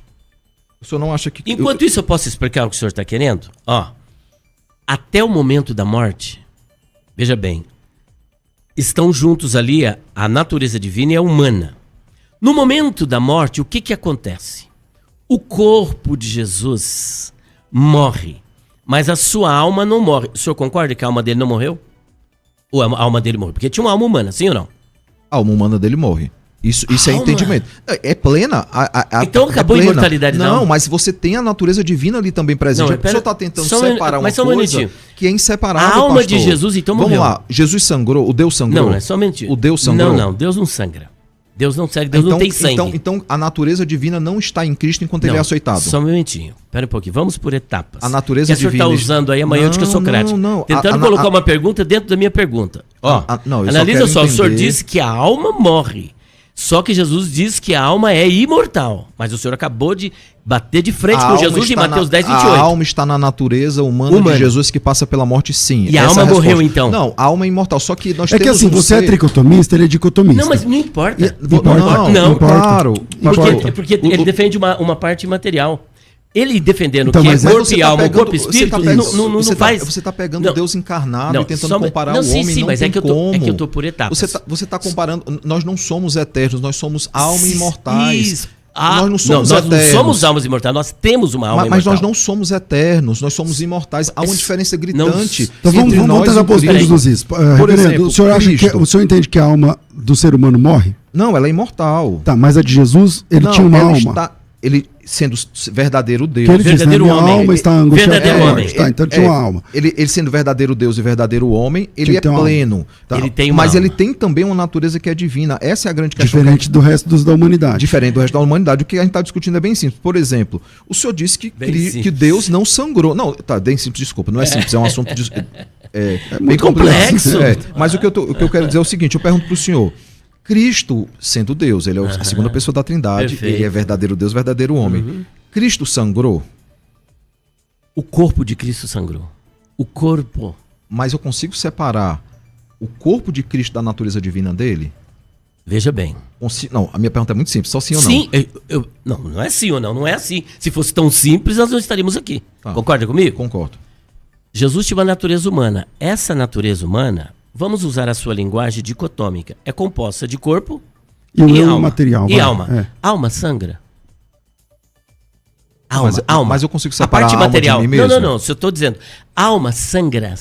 Speaker 12: O senhor não acha que...
Speaker 11: Enquanto isso, eu posso explicar o que o senhor está querendo? Até o momento da morte, veja bem, estão juntos ali a natureza divina e a humana. No momento da morte, o que acontece? O corpo de Jesus morre, mas a sua alma não morre. O senhor concorda que a alma dele não morreu? Ou a alma dele morreu? Porque tinha uma alma humana, sim ou não?
Speaker 12: A alma humana dele morre. Isso é entendimento. É plena.
Speaker 11: Então acabou a imortalidade, não?
Speaker 12: Não, mas você tem a natureza divina ali também presente. O senhor está tentando separar uma coisa que é inseparável,
Speaker 11: a alma de Jesus então morreu.
Speaker 12: Vamos lá. Jesus sangrou, o Deus sangrou?
Speaker 11: Não, é só mentira.
Speaker 12: O Deus sangrou?
Speaker 11: Não, Deus não sangra. Deus não sangra, Deus não tem sangue.
Speaker 12: Então a natureza divina não está em Cristo enquanto ele é açoitado.
Speaker 11: Só um momentinho. Espera um pouquinho. Vamos por etapas.
Speaker 12: A natureza divina...
Speaker 11: O senhor está usando aí a maiúscula Socrática.
Speaker 12: Não.
Speaker 11: Tentando colocar uma pergunta dentro da minha pergunta. Analisa só. O senhor disse que a alma morre. Só que Jesus diz que a alma é imortal. Mas o senhor acabou de bater de frente com Jesus em Mateus 10, 28.
Speaker 12: A alma está na natureza humana de Jesus que passa pela morte, sim.
Speaker 11: E a alma morreu, então?
Speaker 12: Não, a alma é imortal. Só que nós
Speaker 10: temos que assim, você é tricotomista, ele é dicotomista.
Speaker 11: Não, mas não importa.
Speaker 12: Não, claro.
Speaker 11: Porque ele defende uma parte imaterial. Ele defendendo que é corpo e alma, corpo e espírito, não faz...
Speaker 12: Você está pegando Deus encarnado e tentando comparar o homem,
Speaker 11: sim, mas é que eu tô por etapas.
Speaker 12: Você está comparando... Nós não somos eternos, nós somos almas imortais. Nós não somos
Speaker 11: eternos. Nós não somos almas imortais, nós temos uma alma imortal.
Speaker 12: Mas nós não somos eternos, nós somos imortais. Há uma diferença gritante
Speaker 10: então entre nós e Cristo. Por exemplo, o senhor entende que a alma do ser humano morre?
Speaker 12: Não, ela é imortal.
Speaker 10: Tá, mas a de Jesus, ele tinha uma alma.
Speaker 12: Ele sendo verdadeiro Deus.
Speaker 10: Que ele verdadeiro diz, homem. Alma está angustiada.
Speaker 11: Verdadeiro homem.
Speaker 10: Então ele tinha uma alma.
Speaker 12: Ele sendo verdadeiro Deus e verdadeiro homem, ele é pleno.
Speaker 10: Tá.
Speaker 12: Mas ele tem também uma natureza que é divina. Essa é a grande questão.
Speaker 10: Diferente do resto da humanidade.
Speaker 12: Diferente do resto da humanidade. O que a gente está discutindo é bem simples. Por exemplo, o senhor disse que Deus não sangrou. Não, tá, bem simples, desculpa. Não é simples, é um assunto
Speaker 11: muito complexo.
Speaker 12: Mas o que eu quero dizer é o seguinte, eu pergunto para o senhor. Cristo, sendo Deus, ele é a segunda pessoa da Trindade, ele é verdadeiro Deus, verdadeiro homem. Cristo sangrou?
Speaker 11: O corpo de Cristo sangrou. O corpo.
Speaker 12: Mas eu consigo separar o corpo de Cristo da natureza divina dele?
Speaker 11: Veja bem.
Speaker 12: Não, a minha pergunta é muito simples, só sim ou não?
Speaker 11: Sim, não é sim ou não é assim. Se fosse tão simples, nós não estaríamos aqui. Tá. Concorda comigo?
Speaker 12: Concordo.
Speaker 11: Jesus tinha uma natureza humana. Essa natureza humana... Vamos usar a sua linguagem dicotômica. É composta de corpo e alma.
Speaker 10: Material.
Speaker 11: E alma. Alma sangra. Alma.
Speaker 12: Mas eu consigo separar
Speaker 11: a parte material.
Speaker 12: De mim mesmo.
Speaker 11: Não. Se eu estou dizendo, alma sangra,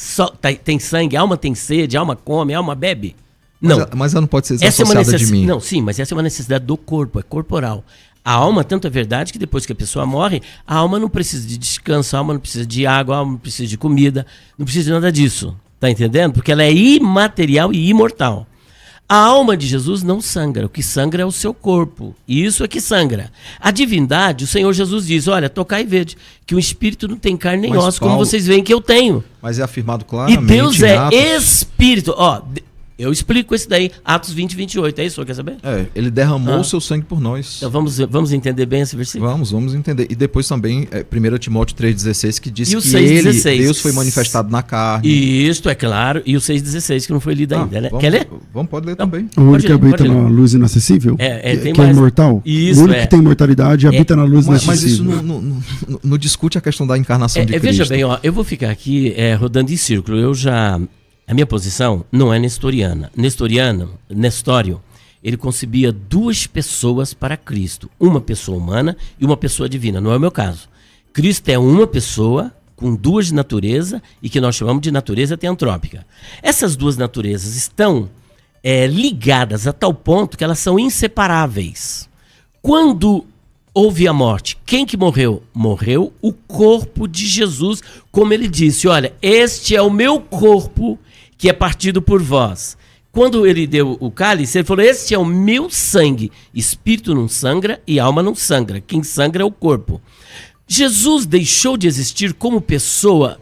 Speaker 11: tem sangue, alma tem sede, alma come, alma bebe. Não.
Speaker 12: Mas ela não pode ser desassociada de mim.
Speaker 11: Não, sim, mas essa é uma necessidade do corpo, é corporal. A alma, tanto é verdade que depois que a pessoa morre, a alma não precisa de descanso, a alma não precisa de água, a alma não precisa de comida, não precisa de nada disso. Tá entendendo? Porque ela é imaterial e imortal. A alma de Jesus não sangra, o que sangra é o seu corpo. E isso é que sangra. A divindade, o Senhor Jesus diz, olha, tocai e vede, que o espírito não tem carne nem osso, como vocês veem que eu tenho.
Speaker 12: Mas é afirmado claramente.
Speaker 11: E Deus é
Speaker 12: Atos.
Speaker 11: espírito. Ó, eu explico isso daí, Atos 20, 28, é isso, quer saber?
Speaker 12: Ele derramou o seu sangue por nós.
Speaker 11: Então vamos entender bem esse versículo?
Speaker 12: Vamos entender. E depois também, 1 Timóteo 3,16, que diz
Speaker 11: e o
Speaker 12: que
Speaker 11: 6,16.
Speaker 12: Deus foi manifestado na carne.
Speaker 11: Isto, é claro. E o 6,16, que não foi lido ainda, né? Quer ler?
Speaker 12: Pode ler também.
Speaker 10: O único que habita na luz inacessível,
Speaker 11: tem
Speaker 10: que é imortal.
Speaker 11: Isso,
Speaker 10: o único que tem imortalidade habita na luz inacessível.
Speaker 12: Mas isso não discute a questão da encarnação de Cristo.
Speaker 11: Veja bem, ó, eu vou ficar aqui rodando em círculo. A minha posição não é nestoriana. Nestório, ele concebia duas pessoas para Cristo. Uma pessoa humana e uma pessoa divina. Não é o meu caso. Cristo é uma pessoa com duas de natureza e que nós chamamos de natureza teantrópica. Essas duas naturezas estão ligadas a tal ponto que elas são inseparáveis. Quando houve a morte, quem que morreu? Morreu o corpo de Jesus, como ele disse, olha, este é o meu corpo que é partido por vós. Quando ele deu o cálice, ele falou, este é o meu sangue. Espírito não sangra e alma não sangra. Quem sangra é o corpo. Jesus deixou de existir como pessoa?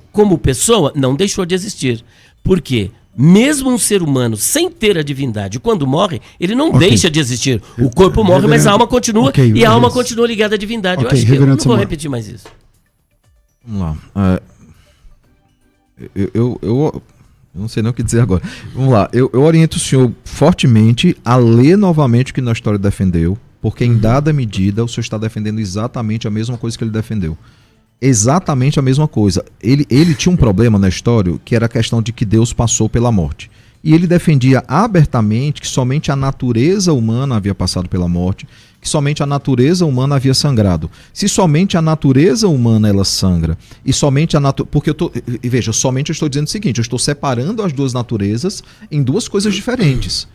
Speaker 11: Não deixou de existir. Por quê? Mesmo um ser humano sem ter a divindade, quando morre, ele não deixa de existir. O corpo morre, mas a alma continua e a alma continua ligada à divindade. Eu acho que eu não vou repetir mais isso.
Speaker 12: Vamos lá. Eu não sei nem o que dizer agora. Vamos lá. Eu oriento o senhor fortemente a ler novamente o que Nestório defendeu, porque em dada medida o senhor está defendendo exatamente a mesma coisa que ele defendeu. Exatamente a mesma coisa. Ele tinha um problema, Nestório, que era a questão de que Deus passou pela morte. E ele defendia abertamente que somente a natureza humana havia passado pela morte, que somente a natureza humana havia sangrado. Se somente a natureza humana ela sangra, e somente a natureza... Porque somente eu estou dizendo o seguinte, eu estou separando as duas naturezas em duas coisas diferentes.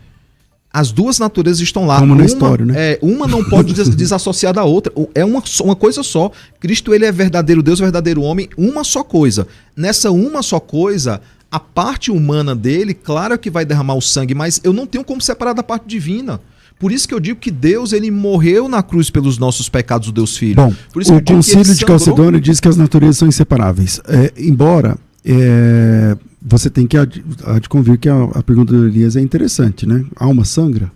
Speaker 12: As duas naturezas estão lá.
Speaker 10: Como na história, né?
Speaker 12: Uma não pode desassociar da outra. É uma coisa só. Cristo, ele é verdadeiro Deus, verdadeiro homem, uma só coisa. Nessa uma só coisa, a parte humana dele, claro que vai derramar o sangue, mas eu não tenho como separar da parte divina. Por isso que eu digo que Deus, ele morreu na cruz pelos nossos pecados, o Deus Filho.
Speaker 10: Bom,
Speaker 12: por isso
Speaker 10: o Concílio de Calcedônia diz que as naturezas são inseparáveis. Embora... você tem que convir que a pergunta do Elias é interessante, né? A alma sangra.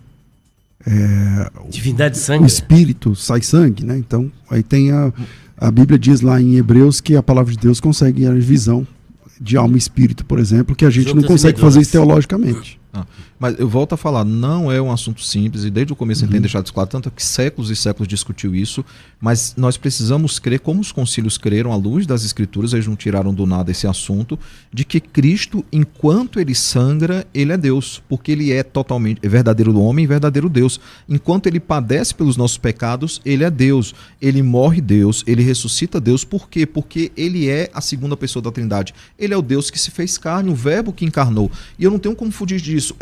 Speaker 11: Divindade sangra.
Speaker 10: O espírito sai sangue, né? Então, aí tem a Bíblia diz lá em Hebreus que a palavra de Deus consegue a visão de alma e espírito, por exemplo, que a gente não consegue fazer isso teologicamente.
Speaker 12: Mas eu volto a falar, não é um assunto simples, e desde o começo a gente tem deixado isso claro, tanto que séculos e séculos discutiu isso, mas nós precisamos crer, como os concílios creram, à luz das escrituras, eles não tiraram do nada esse assunto, de que Cristo, enquanto ele sangra, ele é Deus, porque ele é totalmente verdadeiro homem e verdadeiro Deus. Enquanto ele padece pelos nossos pecados, ele é Deus, ele morre Deus, ele ressuscita Deus. Por quê? Porque ele é a segunda pessoa da Trindade, ele é o Deus que se fez carne, o verbo que encarnou, e eu não tenho como fugir disso.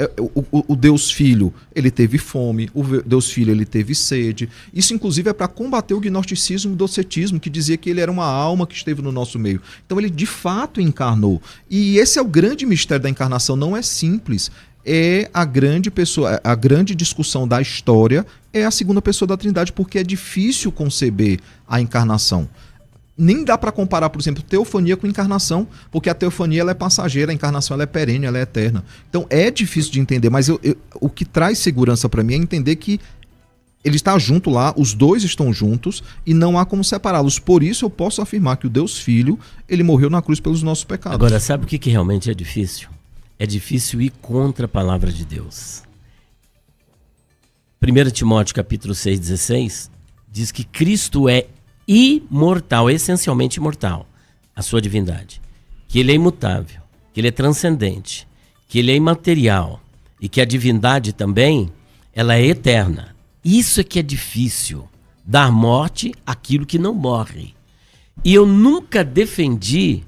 Speaker 12: O Deus Filho, ele teve fome, o Deus Filho, ele teve sede. Isso, inclusive, é para combater o gnosticismo e o docetismo, que dizia que ele era uma alma que esteve no nosso meio. Então, ele, de fato, encarnou. E esse é o grande mistério da encarnação, não é simples. É a grande discussão da história, é a segunda pessoa da Trindade, porque é difícil conceber a encarnação. Nem dá para comparar, por exemplo, teofania com encarnação, porque a teofania ela é passageira, a encarnação ela é perene, ela é eterna. Então é difícil de entender, mas o que traz segurança para mim é entender que ele está junto lá, os dois estão juntos e não há como separá-los. Por isso eu posso afirmar que o Deus Filho, ele morreu na cruz pelos nossos pecados.
Speaker 11: Agora, sabe o que realmente é difícil? É difícil ir contra a palavra de Deus. 1 Timóteo capítulo 6,16 diz que Cristo é imortal, essencialmente imortal, a sua divindade, que ele é imutável, que ele é transcendente, que ele é imaterial e que a divindade também, ela é eterna. Isso é que é difícil, dar morte àquilo que não morre. E eu nunca defendi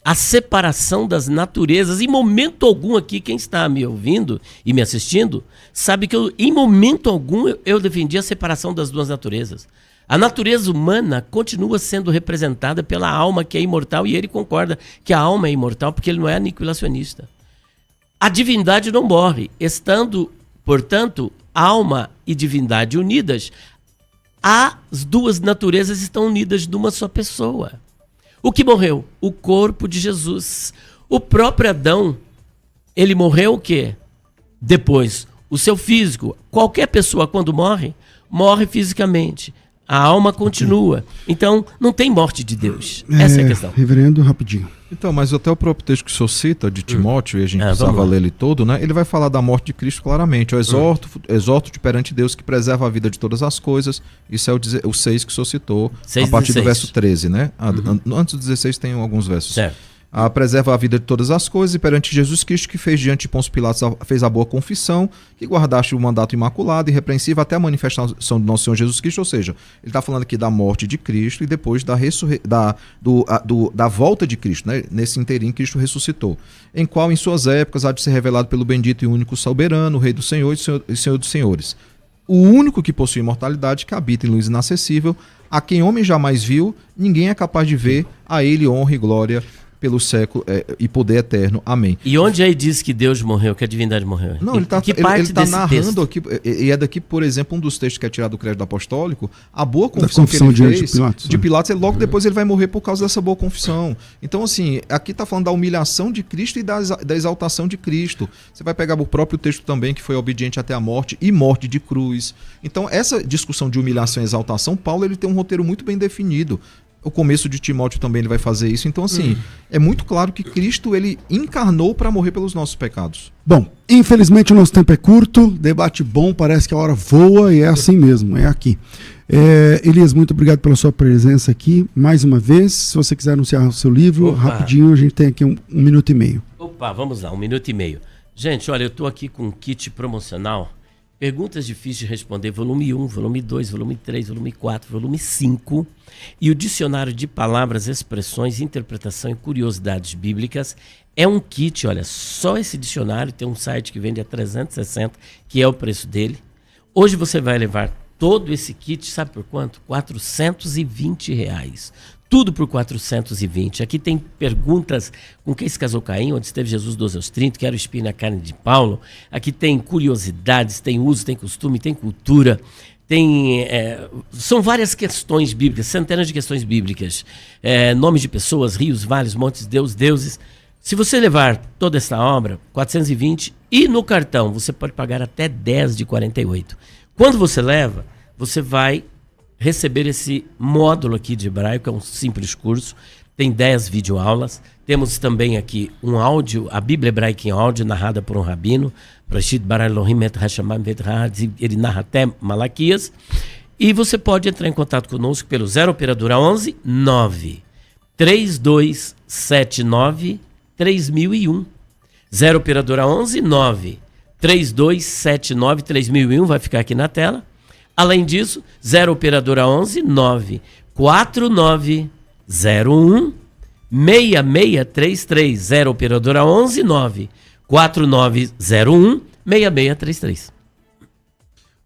Speaker 11: a separação das naturezas, em momento algum aqui, quem está me ouvindo e me assistindo, sabe que em momento algum eu defendi a separação das duas naturezas. A natureza humana continua sendo representada pela alma que é imortal, e ele concorda que a alma é imortal porque ele não é aniquilacionista. A divindade não morre, estando Portanto, alma e divindade unidas, as duas naturezas estão unidas numa só pessoa. O que morreu? O corpo de Jesus. O próprio Adão, ele morreu o quê? Depois, o seu físico. Qualquer pessoa, quando morre, morre fisicamente. A alma continua. Então, não tem morte de Deus. Essa é a questão.
Speaker 10: Reverendo, rapidinho.
Speaker 12: Então, mas até o próprio texto que o senhor cita, de Timóteo, e a gente precisava ler ele todo, né? Ele vai falar da morte de Cristo claramente. Eu exorto-te perante Deus que preserva a vida de todas as coisas. Isso é o 6 que o senhor citou, 6, a partir 16. Do verso 13, né? Antes do 16 tem alguns versos.
Speaker 11: Certo.
Speaker 12: Preserva a vida de todas as coisas, e perante Jesus Cristo, que fez diante de Pôncio Pilatos, fez a boa confissão, que guardaste o mandato imaculado e irrepreensível até a manifestação do nosso Senhor Jesus Cristo. Ou seja, ele está falando aqui da morte de Cristo e depois da volta de Cristo, né? Nesse inteirinho Cristo ressuscitou, em qual em suas épocas há de ser revelado pelo bendito e único soberano, o Rei do Senhor e Senhor dos Senhores, o único que possui imortalidade, que habita em luz inacessível, a quem homem jamais viu, ninguém é capaz de ver, a ele honra e glória pelo século e poder eterno. Amém.
Speaker 11: E onde aí diz que Deus morreu, que a divindade morreu?
Speaker 12: Não, ele está narrando aqui, e é daqui, por exemplo, um dos textos que é tirado do crédito apostólico, a boa confissão que ele fez de Pilatos, logo depois ele vai morrer por causa dessa boa confissão. Então, assim, aqui está falando da humilhação de Cristo e da exaltação de Cristo. Você vai pegar o próprio texto também, que foi obediente até a morte e morte de cruz. Então, essa discussão de humilhação e exaltação, Paulo ele tem um roteiro muito bem definido. O começo de Timóteo também ele vai fazer isso. Então, assim, é muito claro que Cristo ele encarnou para morrer pelos nossos pecados.
Speaker 10: Bom, infelizmente o nosso tempo é curto, debate bom, parece que a hora voa e é assim mesmo, é aqui. Elias, muito obrigado pela sua presença aqui, mais uma vez. Se você quiser anunciar o seu livro, rapidinho, a gente tem aqui um minuto e meio.
Speaker 11: Opa, vamos lá, 1 minuto e meio. Gente, olha, eu estou aqui com um kit promocional, Perguntas Difíceis de Responder, volume 1, volume 2, volume 3, volume 4, volume 5, e o Dicionário de Palavras, Expressões, Interpretação e Curiosidades Bíblicas. É um kit, olha, só esse dicionário, tem um site que vende a 360, que é o preço dele. Hoje você vai levar todo esse kit, sabe por quanto? R$420. Tudo por 420. Aqui tem perguntas: com quem se casou Caim, onde esteve Jesus 12 aos 30, quero espinho na carne de Paulo. Aqui tem curiosidades, tem uso, tem costume, tem cultura, tem são várias questões bíblicas, centenas de questões bíblicas, nomes de pessoas, rios, vales, montes, deuses. Se você levar toda essa obra, 420, e no cartão você pode pagar até 10 de 48. Quando você leva, você vai receber esse módulo aqui de hebraico, é um simples curso, tem 10 videoaulas. Temos também aqui um áudio, a Bíblia hebraica em áudio, narrada por um rabino, Rashid Bar Elohim et Hashamam et Rahad, ele narra até Malaquias. E você pode entrar em contato conosco pelo 0 operadora 11 9 3279 3001. 0 operadora 11 9 3279 3001, vai ficar aqui na tela. Além disso, 0 operadora 11 9 4901 6633. 0 operadora 11 9 4901 6633.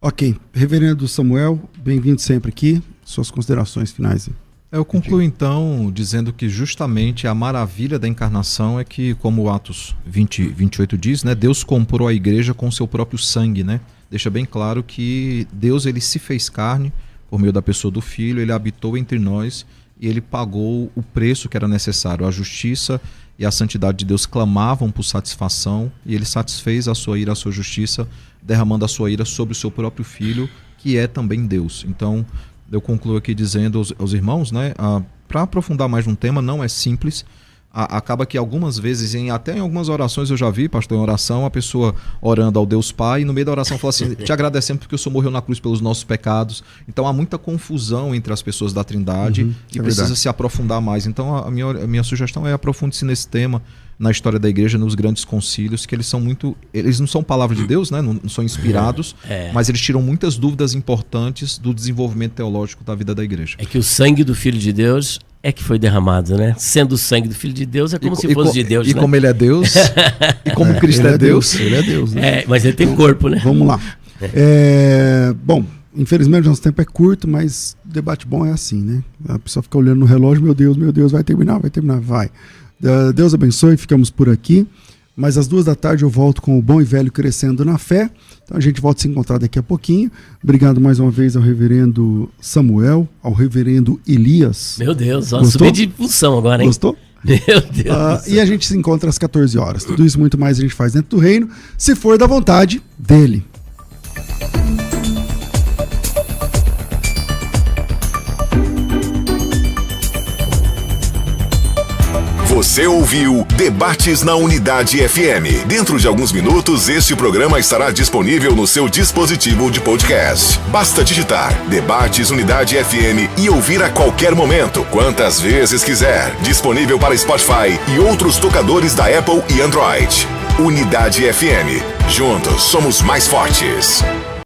Speaker 10: Ok. Reverendo Samuel, bem-vindo sempre aqui. Suas considerações finais.
Speaker 12: Eu concluo então dizendo que justamente a maravilha da encarnação é que, como Atos 28 diz, né, Deus comprou a igreja com seu próprio sangue, né? Deixa bem claro que Deus ele se fez carne por meio da pessoa do Filho, ele habitou entre nós e ele pagou o preço que era necessário. A justiça e a santidade de Deus clamavam por satisfação e ele satisfez a sua ira, a sua justiça, derramando a sua ira sobre o seu próprio Filho, que é também Deus. Então, eu concluo aqui dizendo aos irmãos, né, para aprofundar mais no tema, não é simples. Acaba que algumas vezes, até em algumas orações eu já vi, pastor, em oração, a pessoa orando ao Deus Pai, e no meio da oração fala assim: te agradecemos porque o Senhor morreu na cruz pelos nossos pecados. Então há muita confusão entre as pessoas da Trindade e precisa se aprofundar mais. Então a minha sugestão é aprofunde-se nesse tema, na história da igreja, nos grandes concílios, que eles não são palavra de Deus, né? Não são inspirados, mas eles tiram muitas dúvidas importantes do desenvolvimento teológico da vida da igreja.
Speaker 11: É que o sangue do Filho de Deus é que foi derramado, né? Sendo o sangue do Filho de Deus, é como se fosse de Deus,
Speaker 12: e
Speaker 11: né?
Speaker 12: Como ele é Deus, e como Cristo é Deus.
Speaker 10: Ele é Deus, né?
Speaker 11: Mas ele tem corpo, né?
Speaker 10: Vamos lá. Bom, infelizmente o nosso tempo é curto, mas debate bom é assim, né? A pessoa fica olhando no relógio, meu Deus, vai terminar, vai. Deus abençoe, ficamos por aqui. Mas às 14h eu volto com o Bom e Velho Crescendo na Fé. Então a gente volta a se encontrar daqui a pouquinho. Obrigado mais uma vez ao reverendo Samuel, ao reverendo Elias.
Speaker 11: Meu Deus, ó, subi de função agora, hein?
Speaker 10: Gostou?
Speaker 11: Meu Deus.
Speaker 10: E a gente se encontra às 14h. Tudo isso e muito mais a gente faz dentro do reino, se for da vontade dele.
Speaker 8: Você ouviu Debates na Unidade FM. Dentro de alguns minutos, este programa estará disponível no seu dispositivo de podcast. Basta digitar Debates Unidade FM e ouvir a qualquer momento, quantas vezes quiser. Disponível para Spotify e outros tocadores da Apple e Android. Unidade FM. Juntos somos mais fortes.